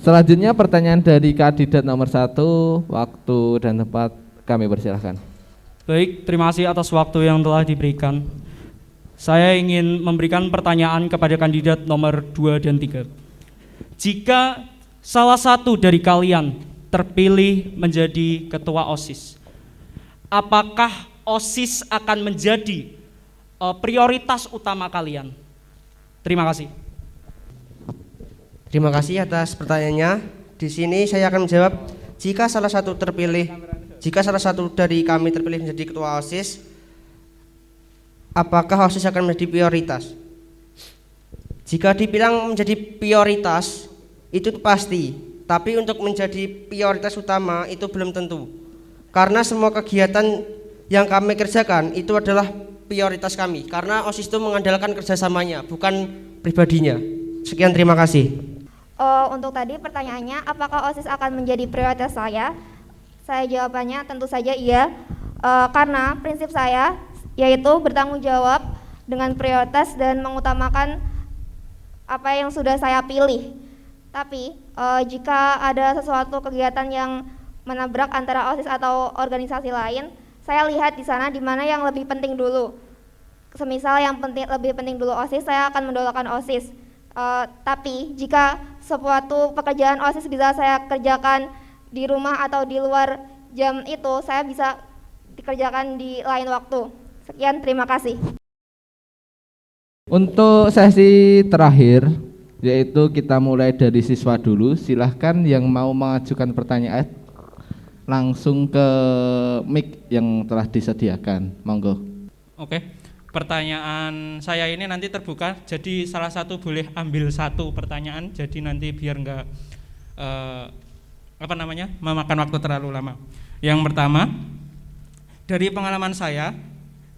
Speaker 8: Selanjutnya pertanyaan dari kandidat nomor 1, waktu dan tempat kami persilahkan.
Speaker 9: Baik, terima kasih atas waktu yang telah diberikan. Saya ingin memberikan pertanyaan kepada kandidat nomor 2 dan 3. Jika salah satu dari kalian terpilih menjadi ketua OSIS, apakah OSIS akan menjadi prioritas utama kalian? Terima kasih.
Speaker 13: Terima kasih atas pertanyaannya. Di sini saya akan menjawab, jika salah satu dari kami terpilih menjadi ketua OSIS, apakah OSIS akan menjadi prioritas? Jika dibilang menjadi prioritas, itu pasti. Tapi untuk menjadi prioritas utama itu belum tentu. Karena semua kegiatan yang kami kerjakan itu adalah prioritas kami. Karena OSIS itu mengandalkan kerjasamanya, bukan pribadinya. Sekian, terima kasih.
Speaker 12: Untuk tadi pertanyaannya, apakah OSIS akan menjadi prioritas saya? Saya jawabannya tentu saja iya. Karena prinsip saya yaitu bertanggung jawab dengan prioritas dan mengutamakan apa yang sudah saya pilih. Tapi jika ada sesuatu kegiatan yang menabrak antara OSIS atau organisasi lain, saya lihat di sana di mana yang lebih penting dulu. Semisal yang lebih penting dulu OSIS, saya akan mendahulukan OSIS. Tapi jika suatu pekerjaan OSIS bisa saya kerjakan di rumah atau di luar jam itu, saya bisa dikerjakan di lain waktu. Sekian, terima kasih.
Speaker 8: Untuk sesi terakhir, yaitu kita mulai dari siswa dulu. Silahkan yang mau mengajukan pertanyaan langsung ke mic yang telah disediakan. Monggo.
Speaker 10: Oke, pertanyaan saya ini nanti terbuka, jadi salah satu boleh ambil satu pertanyaan, jadi nanti biar enggak memakan waktu terlalu lama. Yang pertama, dari pengalaman saya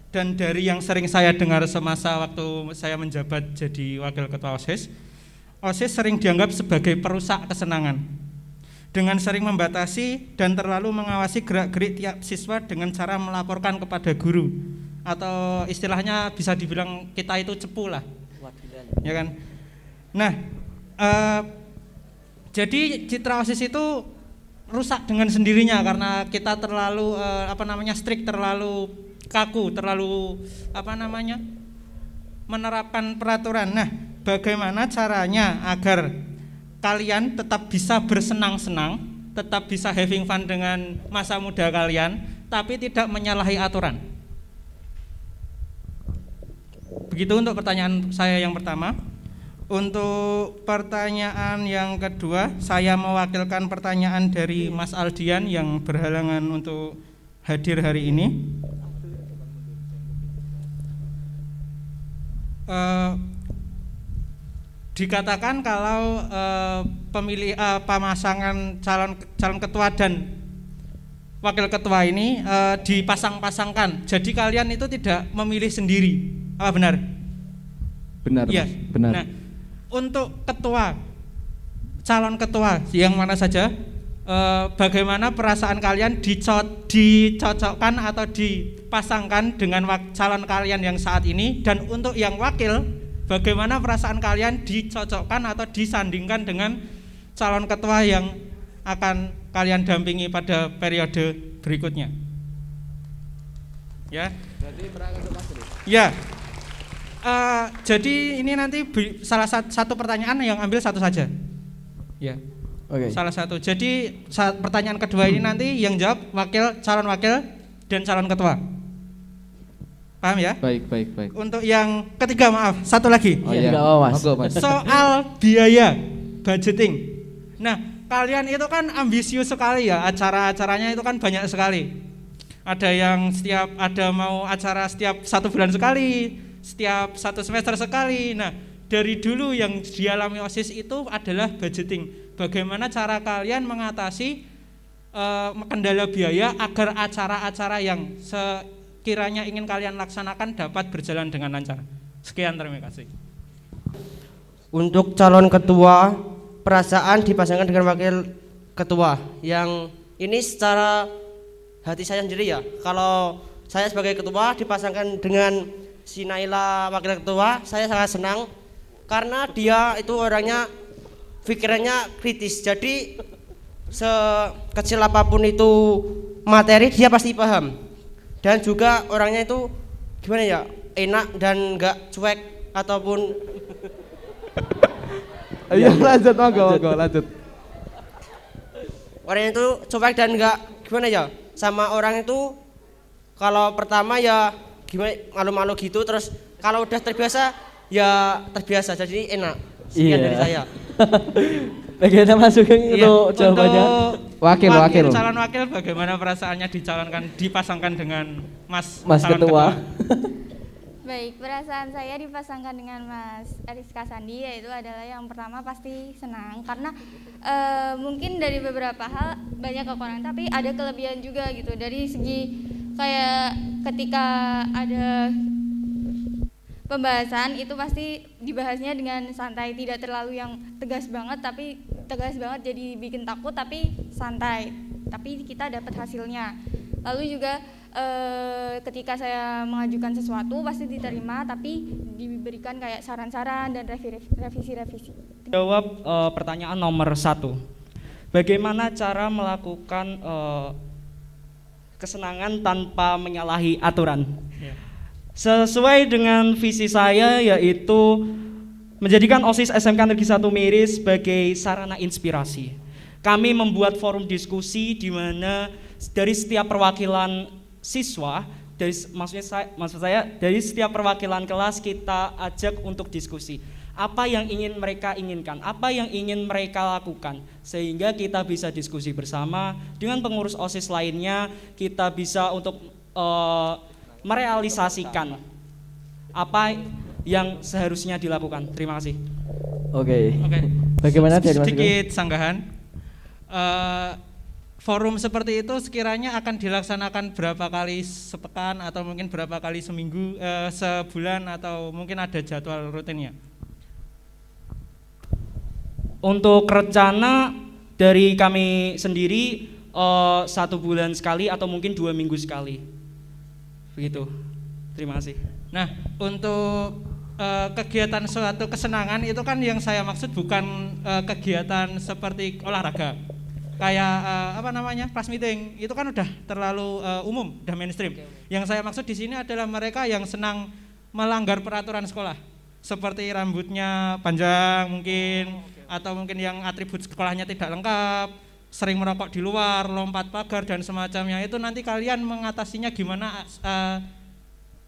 Speaker 10: dan dari yang sering saya dengar semasa waktu saya menjabat jadi wakil ketua OSIS, OSIS sering dianggap sebagai perusak kesenangan dengan sering membatasi dan terlalu mengawasi gerak-gerik tiap siswa dengan cara melaporkan kepada guru, atau istilahnya bisa dibilang kita itu cepu lah, ya kan? Nah, jadi citra OSIS itu rusak dengan sendirinya karena kita terlalu strict, terlalu kaku, terlalu menerapkan peraturan. Nah, bagaimana caranya agar kalian tetap bisa bersenang-senang, tetap bisa having fun dengan masa muda kalian, tapi tidak menyalahi aturan? Begitu untuk pertanyaan saya yang pertama. Untuk pertanyaan yang kedua, saya mewakilkan pertanyaan dari Mas Aldian yang berhalangan untuk hadir hari ini. Dikatakan kalau pemasangan calon ketua dan wakil ketua ini dipasang-pasangkan, jadi kalian itu tidak memilih sendiri, apa benar?
Speaker 8: Benar,
Speaker 10: ya,
Speaker 8: benar.
Speaker 10: Nah, untuk calon ketua yang mana saja, bagaimana perasaan kalian dicocokkan atau dipasangkan dengan calon kalian yang saat ini, dan untuk yang wakil, bagaimana perasaan kalian dicocokkan atau disandingkan dengan calon ketua yang akan kalian dampingi pada periode berikutnya? Ya. Ya.
Speaker 14: Jadi ini nanti salah satu pertanyaan yang ambil satu saja. Ya.
Speaker 7: Oke.
Speaker 14: Salah satu. Jadi pertanyaan kedua ini nanti yang jawab calon wakil dan calon ketua. Paham ya?
Speaker 8: Baik.
Speaker 14: Untuk yang ketiga maaf, satu lagi.
Speaker 7: Oh iya. Mas.
Speaker 14: Soal biaya budgeting. Nah, kalian itu kan ambisius sekali ya, acara-acaranya itu kan banyak sekali. Ada yang mau acara setiap 1 bulan sekali, setiap 1 semester sekali. Nah, dari dulu yang dialami OSIS itu adalah budgeting. Bagaimana cara kalian mengatasi kendala biaya agar acara-acara yang sekiranya ingin kalian laksanakan dapat berjalan dengan lancar. Sekian, terima kasih.
Speaker 13: Untuk calon ketua, perasaan dipasangkan dengan wakil ketua. Yang ini secara hati saya sendiri ya. Kalau saya sebagai ketua dipasangkan dengan si Naila wakil ketua, saya sangat senang karena dia itu orangnya pikirannya kritis. Jadi sekecil apapun itu materi dia pasti paham. Dan juga orangnya itu gimana ya, enak dan enggak cuek ataupun
Speaker 8: Ayo lanjut, monggo lanjut.
Speaker 13: Orangnya itu cuek dan enggak gimana ya, sama orang itu kalau pertama ya gimana malu-malu gitu, terus kalau udah terbiasa ya terbiasa, jadi enak. Sekian dari saya.
Speaker 7: Bagaimana masukin untuk jawabannya?
Speaker 8: Wakil.
Speaker 14: Calon wakil bagaimana perasaannya dipasangkan dengan Mas
Speaker 7: Ketua?
Speaker 11: Baik, perasaan saya dipasangkan dengan Mas Ariska Sandi yaitu adalah yang pertama pasti senang karena mungkin dari beberapa hal banyak kekurangan tapi ada kelebihan juga gitu. Dari segi kayak ketika ada pembahasan itu pasti dibahasnya dengan santai, tidak terlalu yang tegas banget jadi bikin takut tapi santai. Tapi kita dapat hasilnya. Lalu juga ketika saya mengajukan sesuatu pasti diterima tapi diberikan kayak saran-saran dan revisi-revisi.
Speaker 9: Jawab pertanyaan nomor 1. Bagaimana cara melakukan kesenangan tanpa menyalahi aturan? Sesuai dengan visi saya yaitu menjadikan OSIS SMK Negeri 1 Miri sebagai sarana inspirasi. Kami membuat forum diskusi di mana dari setiap perwakilan siswa, maksud saya dari setiap perwakilan kelas kita ajak untuk diskusi. Apa yang ingin mereka inginkan, apa yang ingin mereka lakukan, sehingga kita bisa diskusi bersama dengan pengurus OSIS lainnya, kita bisa untuk merealisasikan apa yang seharusnya dilakukan. Terima kasih.
Speaker 7: Oke. Bagaimana dari Mas
Speaker 14: sedikit sanggahan? Forum seperti itu sekiranya akan dilaksanakan berapa kali sepekan atau mungkin berapa kali seminggu, sebulan atau mungkin ada jadwal rutinnya?
Speaker 9: Untuk rencana dari kami sendiri 1 bulan sekali atau mungkin 2 minggu sekali. Begitu. Terima kasih.
Speaker 14: Nah, untuk kegiatan suatu kesenangan itu kan yang saya maksud bukan kegiatan seperti olahraga. Kayak class meeting itu kan udah terlalu umum, udah mainstream. Yang saya maksud di sini adalah mereka yang senang melanggar peraturan sekolah, seperti rambutnya panjang mungkin, atau mungkin yang atribut sekolahnya tidak lengkap, sering merokok di luar, lompat pagar dan semacamnya. Itu nanti kalian mengatasinya gimana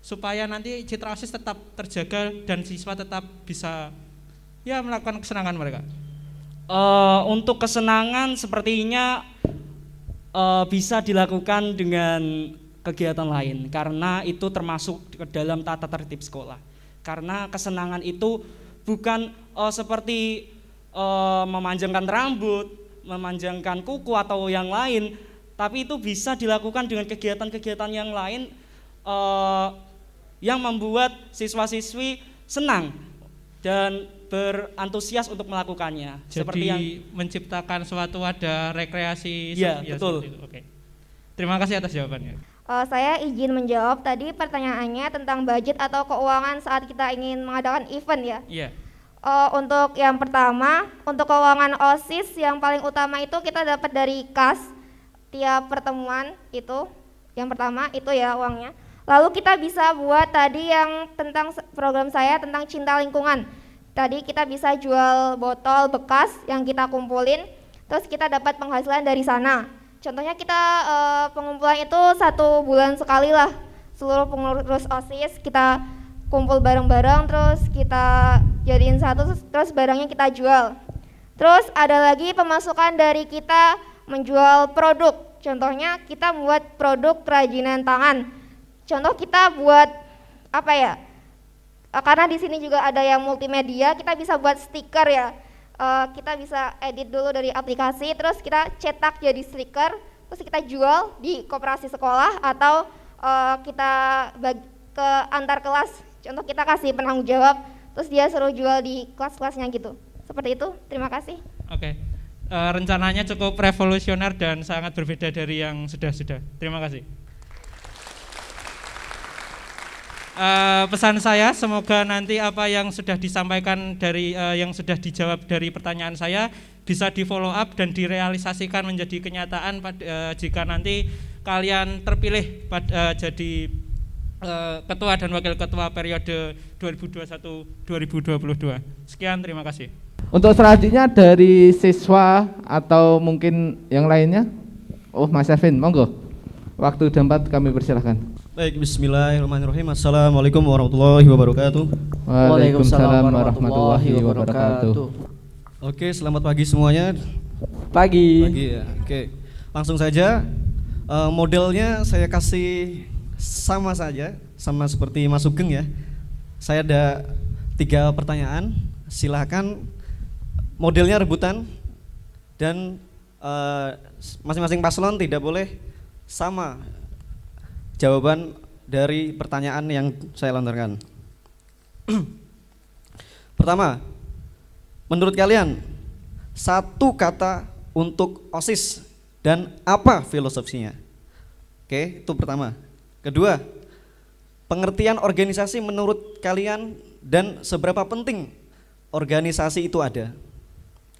Speaker 14: supaya nanti citra OSIS tetap terjaga dan siswa tetap bisa ya melakukan kesenangan mereka.
Speaker 9: Untuk kesenangan sepertinya bisa dilakukan dengan kegiatan lain karena itu termasuk ke dalam tata tertib sekolah. Karena kesenangan itu bukan seperti memanjangkan rambut, memanjangkan kuku atau yang lain, tapi itu bisa dilakukan dengan kegiatan-kegiatan yang lain yang membuat siswa-siswi senang dan berantusias untuk melakukannya.
Speaker 14: Jadi
Speaker 9: seperti yang
Speaker 14: menciptakan suatu wadah rekreasi.
Speaker 9: Ya, betul.
Speaker 14: Oke. Terima kasih atas jawabannya.
Speaker 12: Saya izin menjawab tadi pertanyaannya tentang budget atau keuangan saat kita ingin mengadakan event ya.
Speaker 14: Iya.
Speaker 12: Untuk yang pertama, untuk keuangan OSIS yang paling utama itu kita dapat dari kas tiap pertemuan itu. Yang pertama itu ya uangnya. Lalu kita bisa buat tadi yang tentang program saya tentang cinta lingkungan. Tadi kita bisa jual botol bekas yang kita kumpulin, terus kita dapat penghasilan dari sana. Contohnya kita pengumpulan itu 1 bulan sekali lah. Seluruh pengurus OSIS kita kumpul bareng-bareng, terus kita jadiin satu, terus barangnya kita jual. Terus ada lagi pemasukan dari kita menjual produk. Contohnya kita membuat produk kerajinan tangan. Contoh kita buat apa ya? Karena di sini juga ada yang multimedia, kita bisa buat stiker ya. Kita bisa edit dulu dari aplikasi, terus kita cetak jadi stiker, terus kita jual di koperasi sekolah atau kita bagi ke antar kelas. Contoh kita kasih penanggung jawab, terus dia suruh jual di kelas-kelasnya gitu. Seperti itu. Terima kasih.
Speaker 14: Oke. Rencananya cukup revolusioner dan sangat berbeda dari yang sudah-sudah. Terima kasih. Pesan saya semoga nanti apa yang sudah disampaikan dari yang sudah dijawab dari pertanyaan saya bisa di follow up dan direalisasikan menjadi kenyataan jika nanti kalian terpilih jadi ketua dan wakil ketua periode 2021-2022. Sekian, terima kasih.
Speaker 8: Untuk selanjutnya dari siswa atau mungkin yang lainnya. Oh, Mas Ervin, monggo. Waktu dan tempat kami persilahkan.
Speaker 15: Baik, bismillahirrahmanirrahim. Assalamualaikum warahmatullahi wabarakatuh.
Speaker 8: Waalaikumsalam warahmatullahi wabarakatuh.
Speaker 15: Oke, selamat pagi semuanya.
Speaker 7: Pagi.
Speaker 15: Pagi ya. Oke, langsung saja. Modelnya saya kasih sama saja, sama seperti Mas Sugeng ya. Saya ada 3 pertanyaan. Silakan, modelnya rebutan dan masing-masing paslon tidak boleh sama jawaban dari pertanyaan yang saya lontarkan. Pertama, menurut kalian 1 kata untuk OSIS dan apa filosofinya? Oke, itu pertama. Kedua, pengertian organisasi menurut kalian dan seberapa penting organisasi itu ada,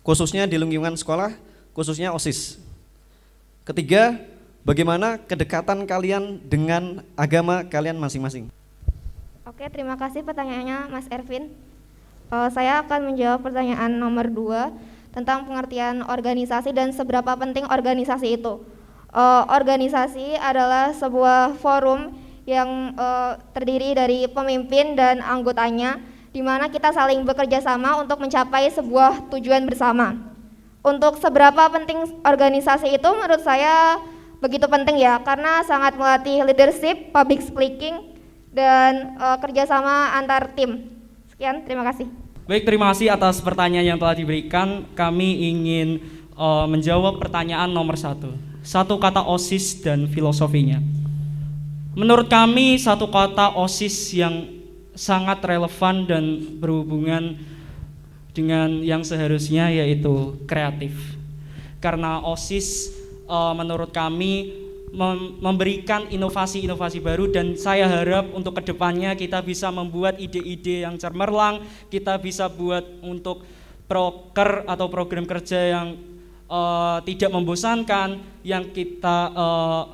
Speaker 15: khususnya di lingkungan sekolah, khususnya OSIS. Ketiga, bagaimana kedekatan kalian dengan agama kalian masing-masing?
Speaker 12: Oke, terima kasih pertanyaannya Mas Ervin. Saya akan menjawab pertanyaan nomor 2 tentang pengertian organisasi dan seberapa penting organisasi itu. Organisasi adalah sebuah forum yang terdiri dari pemimpin dan anggotanya, di mana kita saling bekerja sama untuk mencapai sebuah tujuan bersama. Untuk seberapa penting organisasi itu menurut saya begitu penting ya, karena sangat melatih leadership, public speaking, dan kerjasama antar tim. Sekian, terima kasih.
Speaker 9: Baik, terima kasih atas pertanyaan yang telah diberikan. Kami ingin menjawab pertanyaan nomor 1. 1 kata OSIS dan filosofinya. Menurut kami 1 kata OSIS yang sangat relevan dan berhubungan dengan yang seharusnya, yaitu kreatif. Karena OSIS menurut kami memberikan inovasi-inovasi baru, dan saya harap untuk kedepannya kita bisa membuat ide-ide yang cemerlang, kita bisa buat untuk proker atau program kerja yang tidak membosankan, yang kita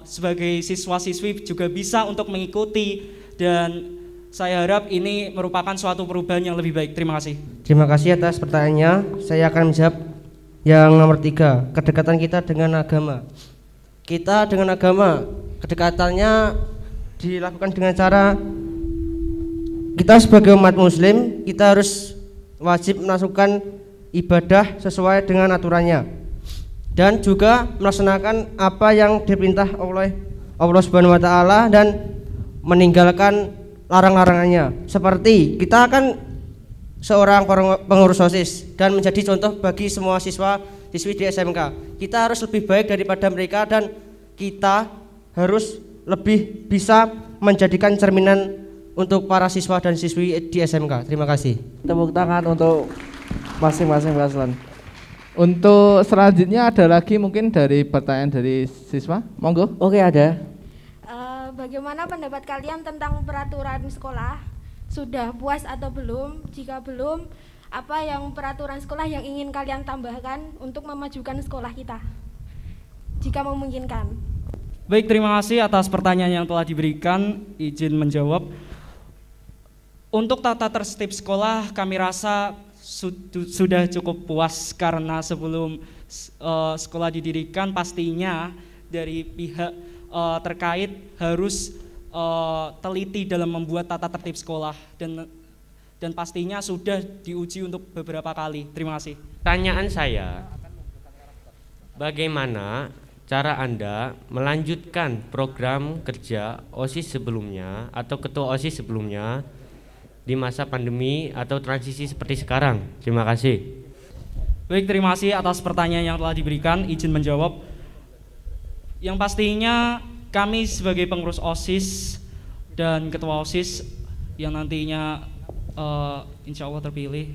Speaker 9: sebagai siswa-siswi juga bisa untuk mengikuti, dan saya harap ini merupakan suatu perubahan yang lebih baik. Terima kasih.
Speaker 13: Terima kasih atas pertanyaannya. Saya akan menjawab yang nomor 3, kedekatan kita dengan agama. Kita dengan agama, kedekatannya dilakukan dengan cara kita sebagai umat muslim, kita harus wajib melakukan ibadah sesuai dengan aturannya, dan juga melaksanakan apa yang diperintah oleh Allah Subhanahu wa taala dan meninggalkan larang-larangannya. Seperti kita akan seorang pengurus OSIS dan menjadi contoh bagi semua siswa-siswi di SMK. Kita harus lebih baik daripada mereka, dan kita harus lebih bisa menjadikan cerminan untuk para siswa dan siswi di SMK. Terima kasih.
Speaker 7: Tepuk tangan untuk masing-masing paslon.
Speaker 8: Untuk selanjutnya ada lagi mungkin dari pertanyaan dari siswa, monggo.
Speaker 7: Oke, ada.
Speaker 16: Bagaimana pendapat kalian tentang peraturan sekolah? Sudah puas atau belum? Jika belum, apa yang peraturan sekolah yang ingin kalian tambahkan untuk memajukan sekolah kita? Jika memungkinkan.
Speaker 9: Baik, terima kasih atas pertanyaan yang telah diberikan. Izin menjawab. Untuk tata tertib sekolah kami rasa sudah cukup puas karena sebelum sekolah didirikan pastinya dari pihak terkait harus teliti dalam membuat tata tertib sekolah dan pastinya sudah diuji untuk beberapa kali. Terima kasih.
Speaker 10: Pertanyaan saya, bagaimana cara Anda melanjutkan program kerja OSIS sebelumnya atau ketua OSIS sebelumnya di masa pandemi atau transisi seperti sekarang? Terima kasih.
Speaker 9: Baik, terima kasih atas pertanyaan yang telah diberikan. Izin menjawab. Yang pastinya kami sebagai pengurus OSIS dan ketua OSIS yang nantinya insya Allah terpilih,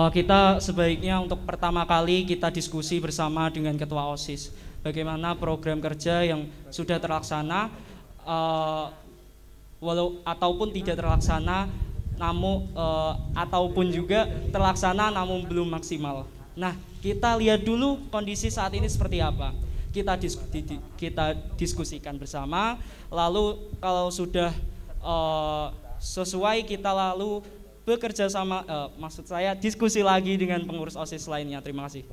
Speaker 9: kita sebaiknya untuk pertama kali kita diskusi bersama dengan ketua OSIS bagaimana program kerja yang sudah terlaksana ataupun tidak terlaksana, namun ataupun juga terlaksana namun belum maksimal. Nah, kita lihat dulu kondisi saat ini seperti apa. Kita diskusikan bersama, lalu kalau sudah sesuai kita lalu bekerja sama, maksud saya diskusi lagi dengan pengurus OSIS lainnya. Terima kasih.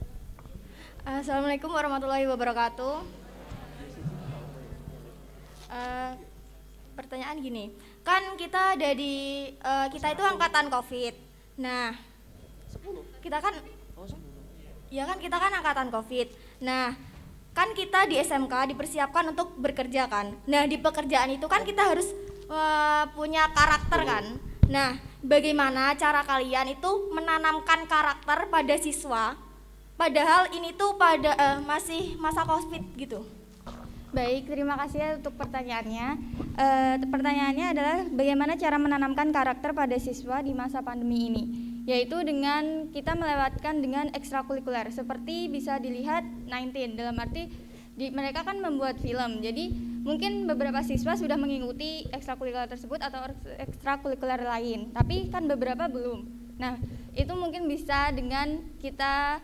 Speaker 11: Assalamualaikum warahmatullahi wabarakatuh. Pertanyaan gini, kan kita ada di kita itu angkatan COVID. Nah, kita kan angkatan COVID. Nah, kan kita di SMK dipersiapkan untuk bekerja kan. Nah, di pekerjaan itu kan kita harus punya karakter kan. Nah, bagaimana cara kalian itu menanamkan karakter pada siswa? Padahal ini tuh masih masa COVID gitu.
Speaker 12: Baik, terima kasih untuk pertanyaannya. Pertanyaannya adalah bagaimana cara menanamkan karakter pada siswa di masa pandemi ini, yaitu dengan kita melewatkan dengan ekstrakurikuler seperti bisa dilihat 19, dalam arti mereka kan membuat film, jadi mungkin beberapa siswa sudah mengikuti ekstrakurikuler tersebut atau ekstrakurikuler lain, tapi kan beberapa belum. Nah, itu mungkin bisa dengan kita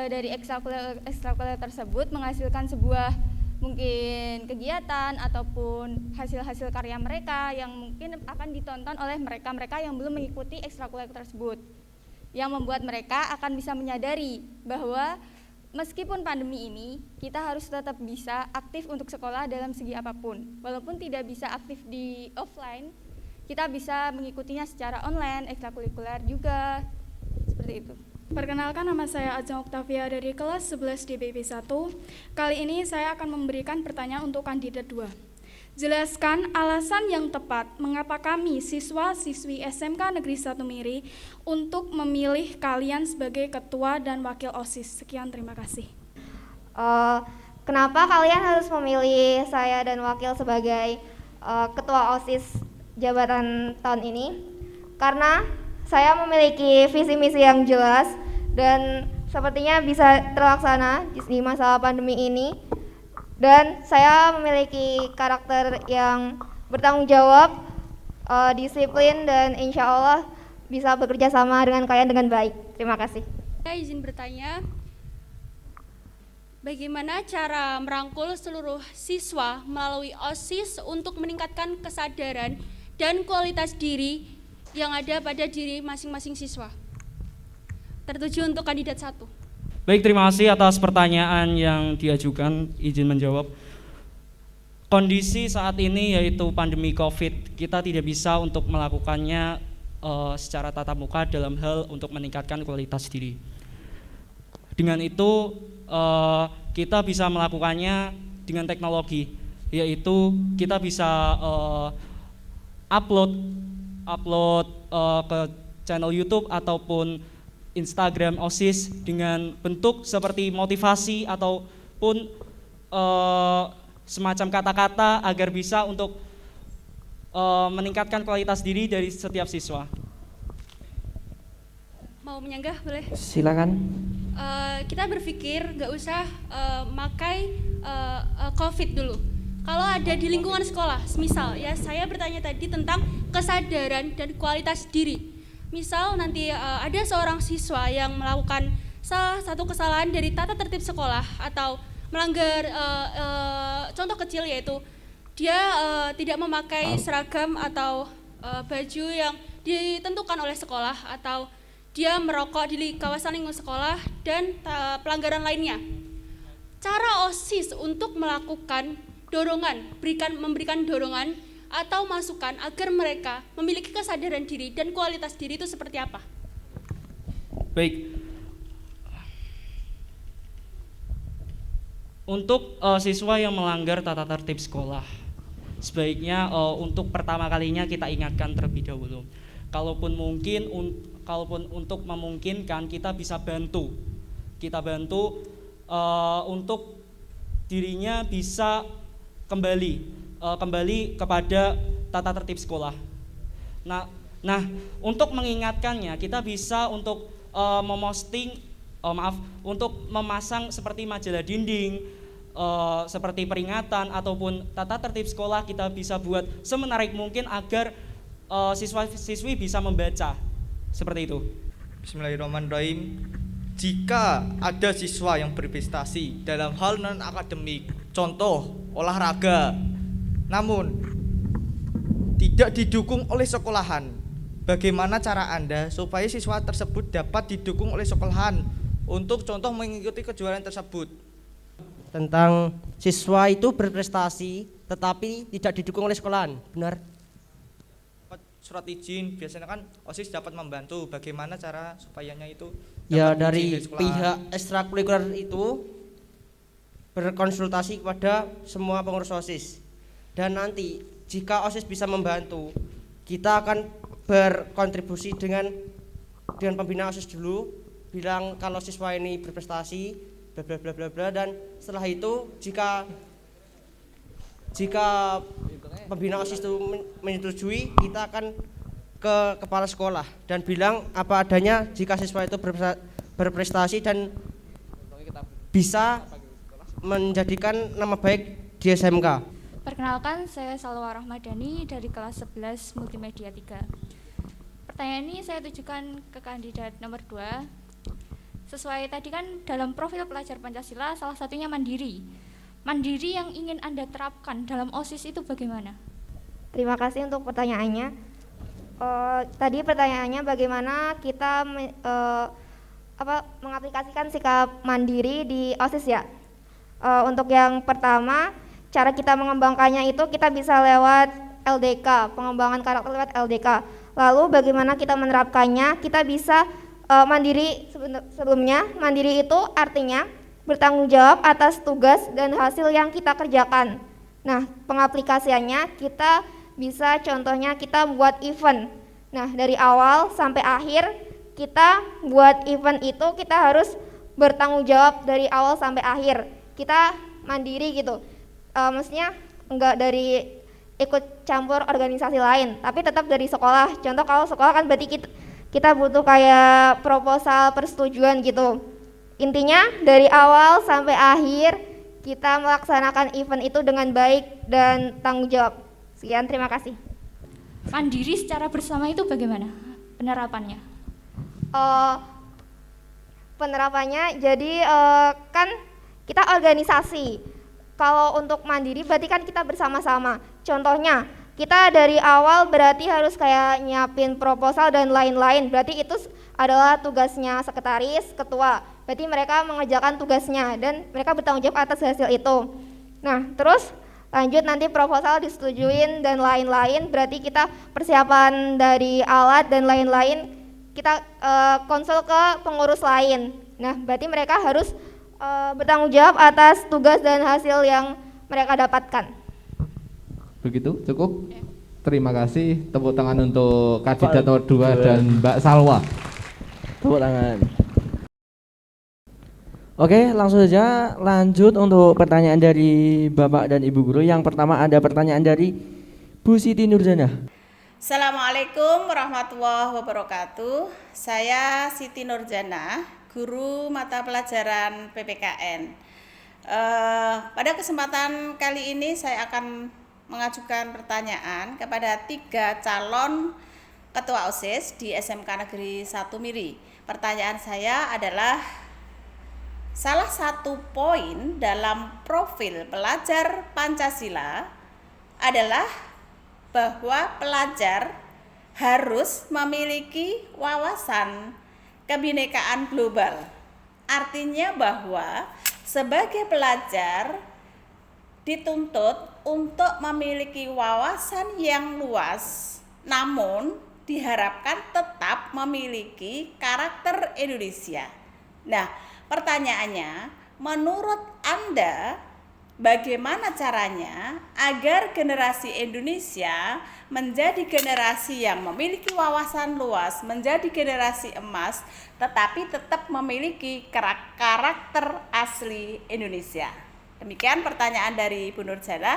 Speaker 12: dari ekstrakurikuler tersebut menghasilkan sebuah mungkin kegiatan ataupun hasil-hasil karya mereka yang mungkin akan ditonton oleh mereka-mereka yang belum mengikuti ekstrakurikuler tersebut, yang membuat mereka akan bisa menyadari bahwa meskipun pandemi ini kita harus tetap bisa aktif untuk sekolah dalam segi apapun, walaupun tidak bisa aktif di offline, kita bisa mengikutinya secara online, ekstrakurikuler juga, seperti itu.
Speaker 1: Perkenalkan, nama saya Ajeng Oktavia dari kelas 11 DBP 1. Kali ini saya akan memberikan pertanyaan untuk kandidat 2. Jelaskan alasan yang tepat mengapa kami siswa-siswi SMK Negeri 1 Miri untuk memilih kalian sebagai ketua dan wakil OSIS. Sekian, terima kasih.
Speaker 12: Kenapa kalian harus memilih saya dan wakil sebagai ketua OSIS jabatan tahun ini? Karena saya memiliki visi misi yang jelas dan sepertinya bisa terlaksana di masa pandemi ini. Dan saya memiliki karakter yang bertanggung jawab, disiplin, dan insya Allah bisa bekerja sama dengan kalian dengan baik. Terima kasih.
Speaker 1: Saya izin bertanya, bagaimana cara merangkul seluruh siswa melalui OSIS untuk meningkatkan kesadaran dan kualitas diri yang ada pada diri masing-masing siswa? Tertuju untuk kandidat 1.
Speaker 9: Baik, terima kasih atas pertanyaan yang diajukan. Izin menjawab. Kondisi saat ini yaitu pandemi COVID, kita tidak bisa untuk melakukannya secara tatap muka dalam hal untuk meningkatkan kualitas diri. Dengan itu kita bisa melakukannya dengan teknologi, yaitu kita bisa upload ke channel YouTube ataupun Instagram OSIS dengan bentuk seperti motivasi ataupun semacam kata-kata agar bisa untuk meningkatkan kualitas diri dari setiap siswa.
Speaker 1: Mau menyanggah boleh?
Speaker 7: Silakan.
Speaker 1: Kita berpikir nggak usah makai COVID dulu. Kalau ada di lingkungan sekolah, misal ya saya bertanya tadi tentang kesadaran dan kualitas diri. Misal nanti ada seorang siswa yang melakukan salah satu kesalahan dari tata tertib sekolah atau melanggar contoh kecil yaitu dia tidak memakai seragam atau baju yang ditentukan oleh sekolah, atau dia merokok di kawasan lingkungan sekolah, dan pelanggaran lainnya. Cara OSIS untuk melakukan dorongan, memberikan dorongan atau masukan agar mereka memiliki kesadaran diri dan kualitas diri itu seperti apa?
Speaker 9: Baik. Untuk siswa yang melanggar tata tertib sekolah, sebaiknya untuk pertama kalinya kita ingatkan terlebih dahulu. Kalaupun untuk memungkinkan, kita bisa bantu. Kita bantu untuk dirinya bisa kembali kepada tata tertib sekolah. Nah, untuk mengingatkannya, kita bisa untuk untuk memasang seperti majalah dinding, seperti peringatan ataupun tata tertib sekolah. Kita bisa buat semenarik mungkin agar siswa-siswi bisa membaca, seperti itu.
Speaker 17: Bismillahirrahmanirrahim. Jika ada siswa yang berprestasi dalam hal non-akademik, contoh olahraga, namun tidak didukung oleh sekolahan, bagaimana cara Anda supaya siswa tersebut dapat didukung oleh sekolahan untuk contoh mengikuti kejuaraan tersebut?
Speaker 13: Tentang siswa itu berprestasi tetapi tidak didukung oleh sekolahan, benar?
Speaker 17: Surat izin biasanya kan OSIS dapat membantu, bagaimana cara supayanya itu
Speaker 13: Ya,
Speaker 17: dapat
Speaker 13: dari
Speaker 17: izin sekolahan?
Speaker 13: pihak ekstrakurikuler itu berkonsultasi kepada semua pengurus OSIS, dan nanti jika OSIS bisa membantu, kita akan berkontribusi dengan pembina OSIS dulu, bilang kalau siswa ini berprestasi bla bla bla bla bla, dan setelah itu jika pembina OSIS itu menyetujui, kita akan ke kepala sekolah dan bilang apa adanya jika siswa itu berprestasi dan bisa menjadikan nama baik di SMK.
Speaker 18: Perkenalkan, saya Salwa Rahmadani dari kelas 11 Multimedia 3. Pertanyaan ini saya tujukan ke kandidat nomor 2. Sesuai tadi kan dalam profil pelajar Pancasila salah satunya mandiri. Mandiri yang ingin Anda terapkan dalam OSIS itu bagaimana?
Speaker 12: Terima kasih untuk pertanyaannya. Tadi pertanyaannya bagaimana kita mengaplikasikan sikap mandiri di OSIS ya. Untuk yang pertama, cara kita mengembangkannya itu kita bisa lewat LDK, pengembangan karakter lewat LDK. Lalu bagaimana kita menerapkannya? Kita bisa mandiri sebelumnya. Mandiri itu artinya bertanggung jawab atas tugas dan hasil yang kita kerjakan. Nah, pengaplikasiannya kita bisa contohnya kita buat event. Nah, dari awal sampai akhir kita buat event itu kita harus bertanggung jawab dari awal sampai akhir. Kita mandiri gitu. Maksudnya enggak dari ikut campur organisasi lain, tapi tetap dari sekolah. Contoh kalau sekolah kan berarti kita butuh kayak proposal persetujuan gitu. Intinya dari awal sampai akhir kita melaksanakan event itu dengan baik dan tanggung jawab. Sekian, terima kasih.
Speaker 18: Mandiri secara bersama itu bagaimana penerapannya?
Speaker 12: Penerapannya jadi kan kita organisasi. Kalau untuk mandiri berarti kan kita bersama-sama. Contohnya kita dari awal berarti harus kayak nyiapin proposal dan lain-lain. Berarti itu adalah tugasnya sekretaris, ketua. Berarti mereka mengerjakan tugasnya dan mereka bertanggung jawab atas hasil itu. Nah, terus lanjut nanti proposal disetujuin dan lain-lain. Berarti kita persiapan dari alat dan lain-lain kita konsul ke pengurus lain. Nah, berarti mereka harus bertanggung jawab atas tugas dan hasil yang mereka dapatkan.
Speaker 8: Begitu, cukup? Terima kasih. Tepuk tangan untuk kandidat nomor 2 dan Mbak Salwa.
Speaker 7: Tepuk tangan. Oke, langsung saja lanjut untuk pertanyaan dari Bapak dan Ibu Guru. Yang pertama ada pertanyaan dari Bu Siti Nurjana.
Speaker 19: Assalamualaikum warahmatullahi wabarakatuh. Saya Siti Nurjana, guru mata pelajaran PPKN. Pada kesempatan kali ini saya akan mengajukan pertanyaan kepada 3 calon ketua OSIS di SMK Negeri 1 Miri. Pertanyaan saya adalah Salah satu poin dalam profil pelajar Pancasila adalah bahwa pelajar harus memiliki wawasan kebinekaan global. Artinya bahwa sebagai pelajar dituntut untuk memiliki wawasan yang luas, namun diharapkan tetap memiliki karakter Indonesia. Nah, pertanyaannya, menurut Anda bagaimana caranya agar generasi Indonesia menjadi generasi yang memiliki wawasan luas, menjadi generasi emas, tetapi tetap memiliki karakter asli Indonesia? Demikian pertanyaan dari Bu Nurjana.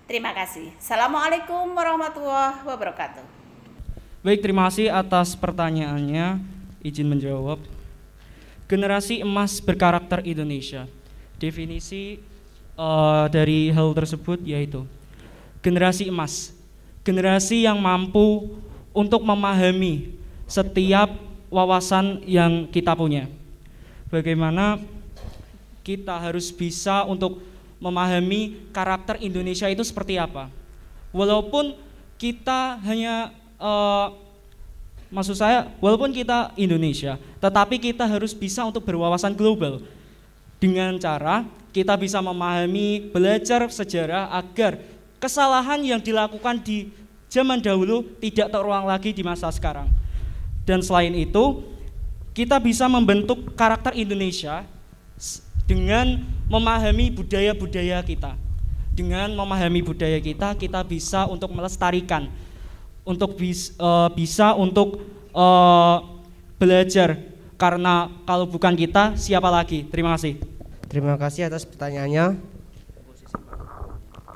Speaker 19: Terima kasih. Assalamualaikum warahmatullahi wabarakatuh.
Speaker 9: Baik, terima kasih atas pertanyaannya. Izin menjawab. Generasi emas berkarakter Indonesia. Definisi dari hal tersebut yaitu generasi emas, generasi yang mampu untuk memahami setiap wawasan yang kita punya. Bagaimana kita harus bisa untuk memahami karakter Indonesia itu seperti apa. Walaupun kita hanya maksud saya, walaupun kita Indonesia, tetapi kita harus bisa untuk berwawasan global dengan cara kita bisa memahami, belajar sejarah agar kesalahan yang dilakukan di zaman dahulu tidak terulang lagi di masa sekarang. Dan selain itu, kita bisa membentuk karakter Indonesia dengan memahami budaya-budaya kita. Dengan memahami budaya kita bisa untuk melestarikan, untuk bisa untuk belajar, karena kalau bukan kita siapa lagi? Terima kasih.
Speaker 13: Terima kasih atas pertanyaannya.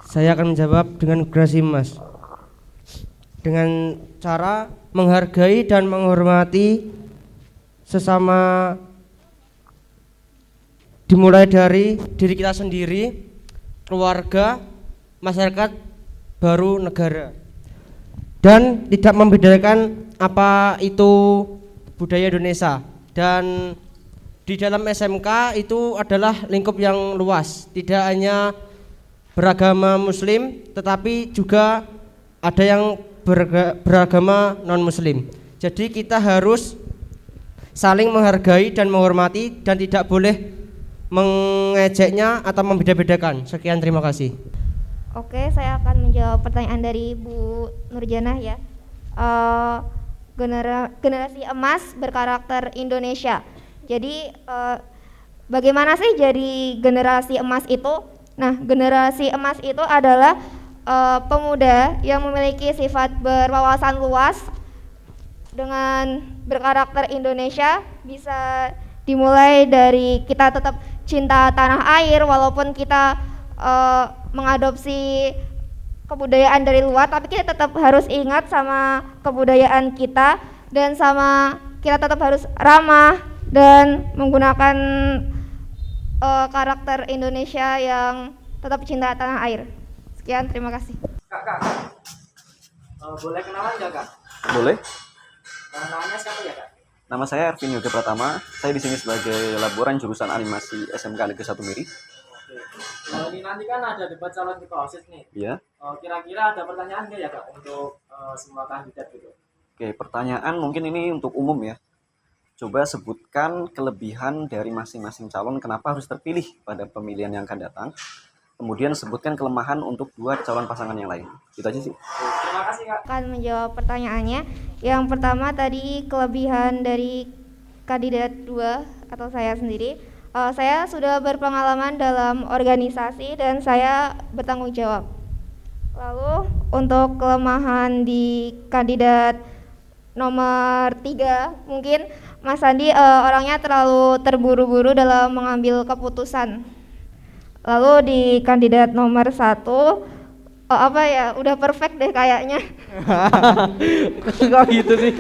Speaker 13: Saya akan menjawab dengan generasi emas, dengan cara menghargai dan menghormati sesama, dimulai dari diri kita sendiri, keluarga, masyarakat, baru negara. Dan tidak membedakan apa itu budaya Indonesia. Dan di dalam SMK itu adalah lingkup yang luas, tidak hanya beragama Muslim, tetapi juga ada yang beragama non-Muslim. Jadi kita harus saling menghargai dan menghormati dan tidak boleh mengejeknya atau membeda-bedakan. Sekian, terima kasih.
Speaker 12: Oke, saya akan menjawab pertanyaan dari Bu Nurjana ya. Generasi emas berkarakter Indonesia. Jadi bagaimana sih jadi generasi emas itu? Nah, generasi emas itu adalah pemuda yang memiliki sifat berwawasan luas dengan berkarakter Indonesia. Bisa dimulai dari kita tetap cinta tanah air walaupun kita mengadopsi kebudayaan dari luar, tapi kita tetap harus ingat sama kebudayaan kita dan sama kita tetap harus ramah dan menggunakan karakter Indonesia yang tetap cinta tanah air. Sekian, terima kasih.
Speaker 20: Kak. Boleh kenalan nggak, Kak?
Speaker 21: Boleh.
Speaker 20: Namanya siapa ya, Kak?
Speaker 21: Nama saya Ervin Yoga Pratama. Saya di sini sebagai laboran jurusan animasi SMK Negeri 1 Miri.
Speaker 20: Kalau ini nanti kan ada debat calon ketua OSIS nih.
Speaker 21: Iya.
Speaker 20: Kira-kira ada pertanyaan nggak ya, Kak, untuk semua kandidat gitu?
Speaker 21: Oke, pertanyaan mungkin ini untuk umum ya. Coba sebutkan kelebihan dari masing-masing calon kenapa harus terpilih pada pemilihan yang akan datang. Kemudian sebutkan kelemahan untuk dua calon pasangan yang lain. Itu aja sih.
Speaker 20: Terima kasih, Kak.
Speaker 12: Akan menjawab pertanyaannya. Yang pertama tadi kelebihan dari kandidat 2 atau saya sendiri. Saya sudah berpengalaman dalam organisasi dan saya bertanggung jawab. Lalu untuk kelemahan di kandidat nomor 3, mungkin Mas Sandi orangnya terlalu terburu-buru dalam mengambil keputusan. Lalu di kandidat nomor 1, udah perfect deh kayaknya.
Speaker 7: Kok gitu sih?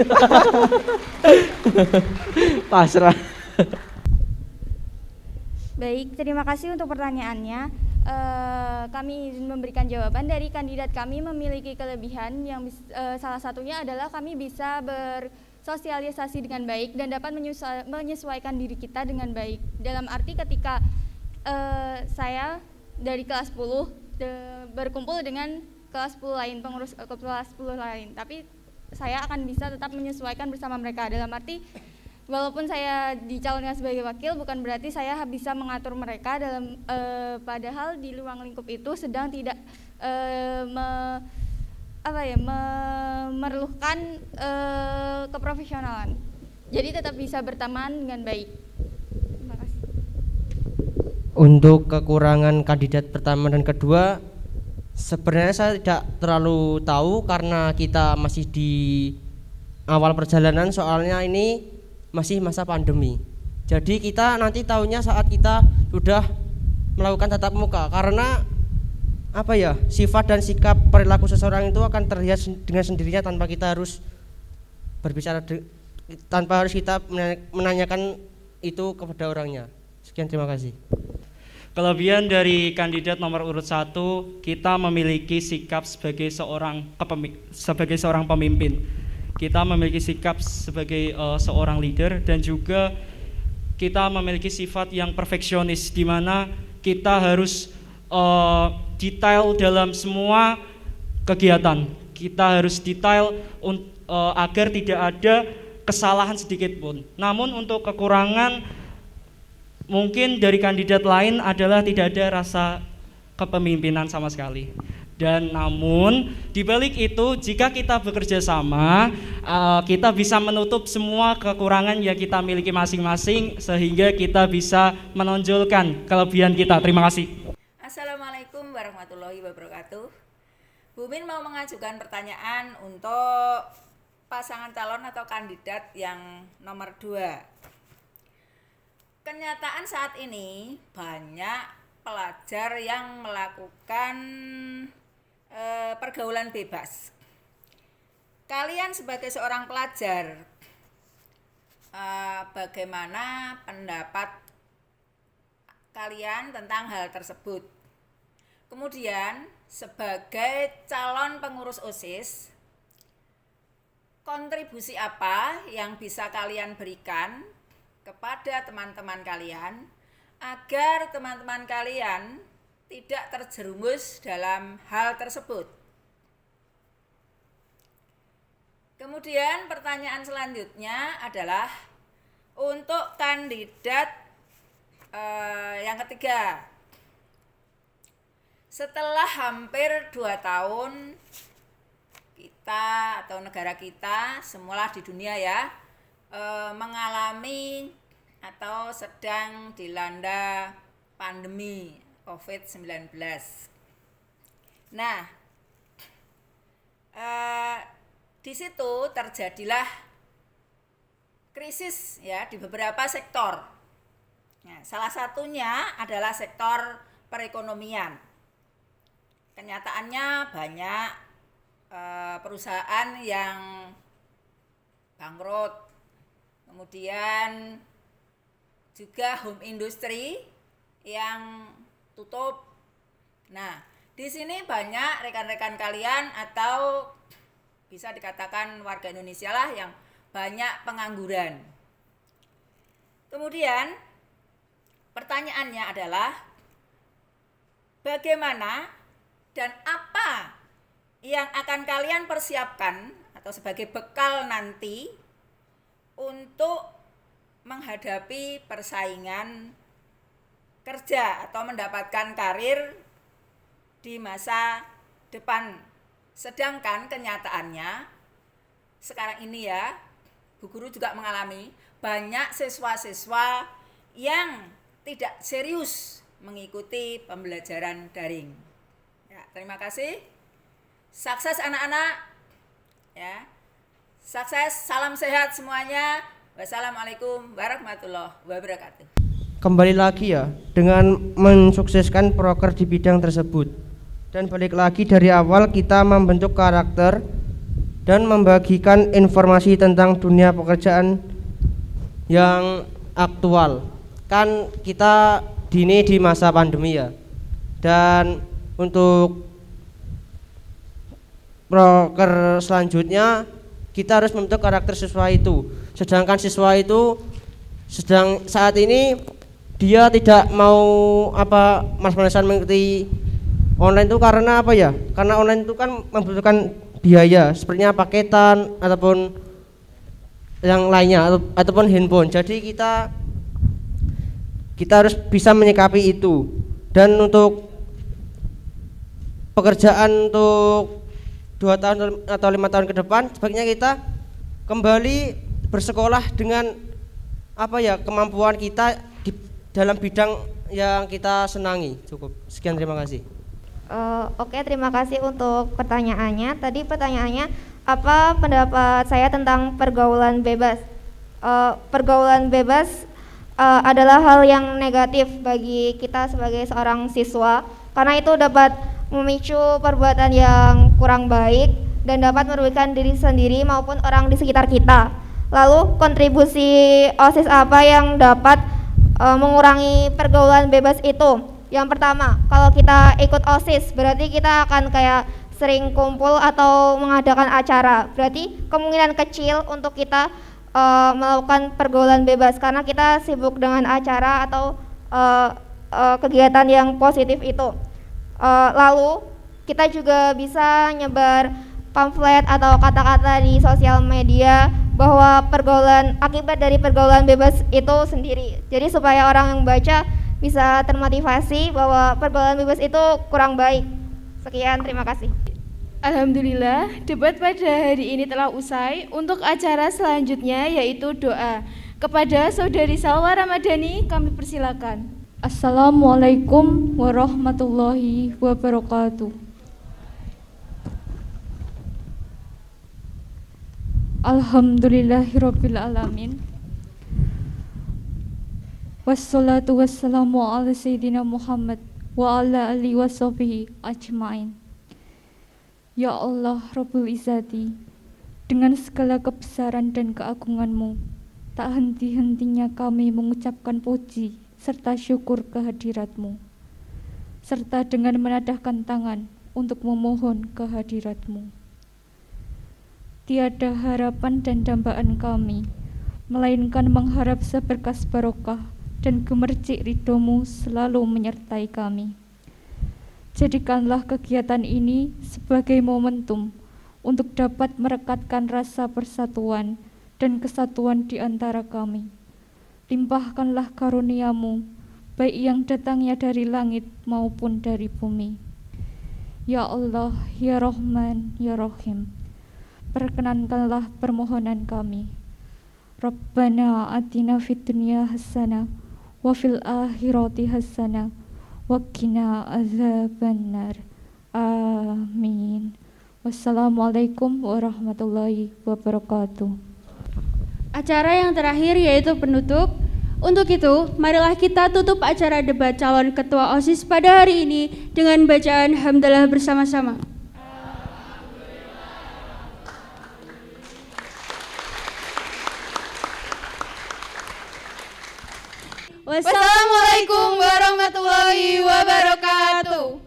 Speaker 7: Pasrah.
Speaker 11: Baik, terima kasih untuk pertanyaannya. Kami izin memberikan jawaban. Dari kandidat kami memiliki kelebihan yang salah satunya adalah kami bisa bersosialisasi dengan baik dan dapat menyesuaikan diri kita dengan baik. Dalam arti ketika saya dari kelas 10 berkumpul dengan kelas 10 lain, pengurus kelas 10 lain, tapi saya akan bisa tetap menyesuaikan bersama mereka. Dalam arti walaupun saya dicalonkan sebagai wakil, bukan berarti saya bisa mengatur mereka dalam padahal di ruang lingkup itu sedang tidak memerlukan keprofesionalan. Jadi tetap bisa berteman dengan baik. Terima kasih.
Speaker 13: Untuk kekurangan kandidat pertama dan kedua, sebenarnya saya tidak terlalu tahu karena kita masih di awal perjalanan, soalnya ini masih masa pandemi. Jadi kita nanti tahunya saat kita sudah melakukan tatap muka, karena sifat dan sikap perilaku seseorang itu akan terlihat dengan sendirinya tanpa kita harus berbicara, tanpa harus kita menanyakan itu kepada orangnya. Sekian, terima kasih.
Speaker 9: Kelebihan dari kandidat nomor urut 1, kita memiliki sikap sebagai seorang pemimpin. Kita memiliki sikap sebagai seorang leader, dan juga kita memiliki sifat yang perfeksionis, di mana kita harus detail dalam semua kegiatan. Kita harus detail agar tidak ada kesalahan sedikit pun. Namun untuk kekurangan mungkin dari kandidat lain adalah tidak ada rasa kepemimpinan sama sekali. Dan namun di balik itu, jika kita bekerja sama, kita bisa menutup semua kekurangan yang kita miliki masing-masing, sehingga kita bisa menonjolkan kelebihan kita. Terima kasih.
Speaker 4: Assalamualaikum warahmatullahi wabarakatuh. Bu Min mau mengajukan pertanyaan untuk pasangan calon atau kandidat yang nomor 2. Kenyataan saat ini banyak pelajar yang melakukan pergaulan bebas. Kalian sebagai seorang pelajar, bagaimana pendapat kalian tentang hal tersebut? Kemudian sebagai calon pengurus OSIS, kontribusi apa yang bisa kalian berikan kepada teman-teman kalian agar teman-teman kalian tidak terjerumus dalam hal tersebut? Kemudian pertanyaan selanjutnya adalah untuk kandidat yang ketiga. Setelah hampir 2 tahun kita atau negara kita, semualah di dunia ya, mengalami atau sedang dilanda pandemi COVID-19. Nah, di situ terjadilah krisis ya di beberapa sektor. Nah, salah satunya adalah sektor perekonomian. Kenyataannya banyak perusahaan yang bangkrut, kemudian juga home industry yang tutup. Nah, di sini banyak rekan-rekan kalian atau bisa dikatakan warga Indonesia lah yang banyak pengangguran. Kemudian pertanyaannya adalah bagaimana dan apa yang akan kalian persiapkan atau sebagai bekal nanti untuk menghadapi persaingan kerja atau mendapatkan karir di masa depan. Sedangkan kenyataannya sekarang ini ya, Bu Guru juga mengalami banyak siswa-siswa yang tidak serius mengikuti pembelajaran daring. Ya, terima kasih. Sukses anak-anak. Ya. Sukses, salam sehat semuanya. Wassalamualaikum warahmatullahi wabarakatuh.
Speaker 13: Kembali lagi ya, dengan mensukseskan proker di bidang tersebut. Dan balik lagi dari awal kita membentuk karakter dan membagikan informasi tentang dunia pekerjaan yang aktual. Kan kita di masa pandemi ya. Dan untuk proker selanjutnya kita harus membentuk karakter siswa itu. Sedangkan siswa itu saat ini dia tidak mau malas-malasan mengikuti online itu karena apa ya? Karena online itu kan membutuhkan biaya, sepertinya paketan ataupun yang lainnya ataupun handphone. Jadi kita harus bisa menyikapi itu. Dan untuk pekerjaan untuk 2 tahun atau 5 tahun ke depan, sebaiknya kita kembali bersekolah dengan kemampuan kita di dalam bidang yang kita senangi. Cukup. Sekian, terima kasih.
Speaker 12: Oke, terima kasih untuk pertanyaannya. Tadi pertanyaannya, apa pendapat saya tentang pergaulan bebas? Pergaulan bebas adalah hal yang negatif bagi kita sebagai seorang siswa, karena itu dapat memicu perbuatan yang kurang baik dan dapat merugikan diri sendiri maupun orang di sekitar kita. Lalu kontribusi OSIS apa yang dapat mengurangi pergaulan bebas itu? Yang pertama, kalau kita ikut OSIS berarti kita akan kayak sering kumpul atau mengadakan acara. Berarti kemungkinan kecil untuk kita melakukan pergaulan bebas karena kita sibuk dengan acara atau kegiatan yang positif itu. Lalu kita juga bisa nyebar pamflet atau kata-kata di sosial media bahwa akibat dari pergaulan bebas itu sendiri. Jadi supaya orang yang baca bisa termotivasi bahwa pergaulan bebas itu kurang baik. Sekian, terima kasih.
Speaker 16: Alhamdulillah, debat pada hari ini telah usai. Untuk acara selanjutnya yaitu doa. Kepada Saudari Salwa Ramadhani kami persilakan.
Speaker 18: Assalamualaikum warahmatullahi wabarakatuh. Alhamdulillahirabbil alamin. Wassalatu wassalamu ala sayyidina Muhammad wa ala alihi washabihi ajmain. Ya Allah Rabbul Izzati, dengan segala kebesaran dan keagungan-Mu, tak henti-hentinya kami mengucapkan puji serta syukur kehadirat-Mu, serta dengan menadahkan tangan untuk memohon kehadirat-Mu. Tiada harapan dan dambaan kami, melainkan mengharap seberkas barokah dan gemercik ridho-Mu selalu menyertai kami. Jadikanlah kegiatan ini sebagai momentum untuk dapat merekatkan rasa persatuan dan kesatuan di antara kami. Limpahkanlah karunia-Mu, baik yang datangnya dari langit maupun dari bumi. Ya Allah, Ya Rahman, Ya Rahim, perkenankanlah permohonan kami. Rabbana atina fid dunya hasanah wa fil akhirati hasanah wa qina azabannar. Amin. Wassalamualaikum warahmatullahi wabarakatuh.
Speaker 1: Acara yang terakhir yaitu penutup. Untuk itu, marilah kita tutup acara debat calon ketua OSIS pada hari ini dengan bacaan hamdalah bersama-sama.
Speaker 2: Wassalamualaikum warahmatullahi wabarakatuh.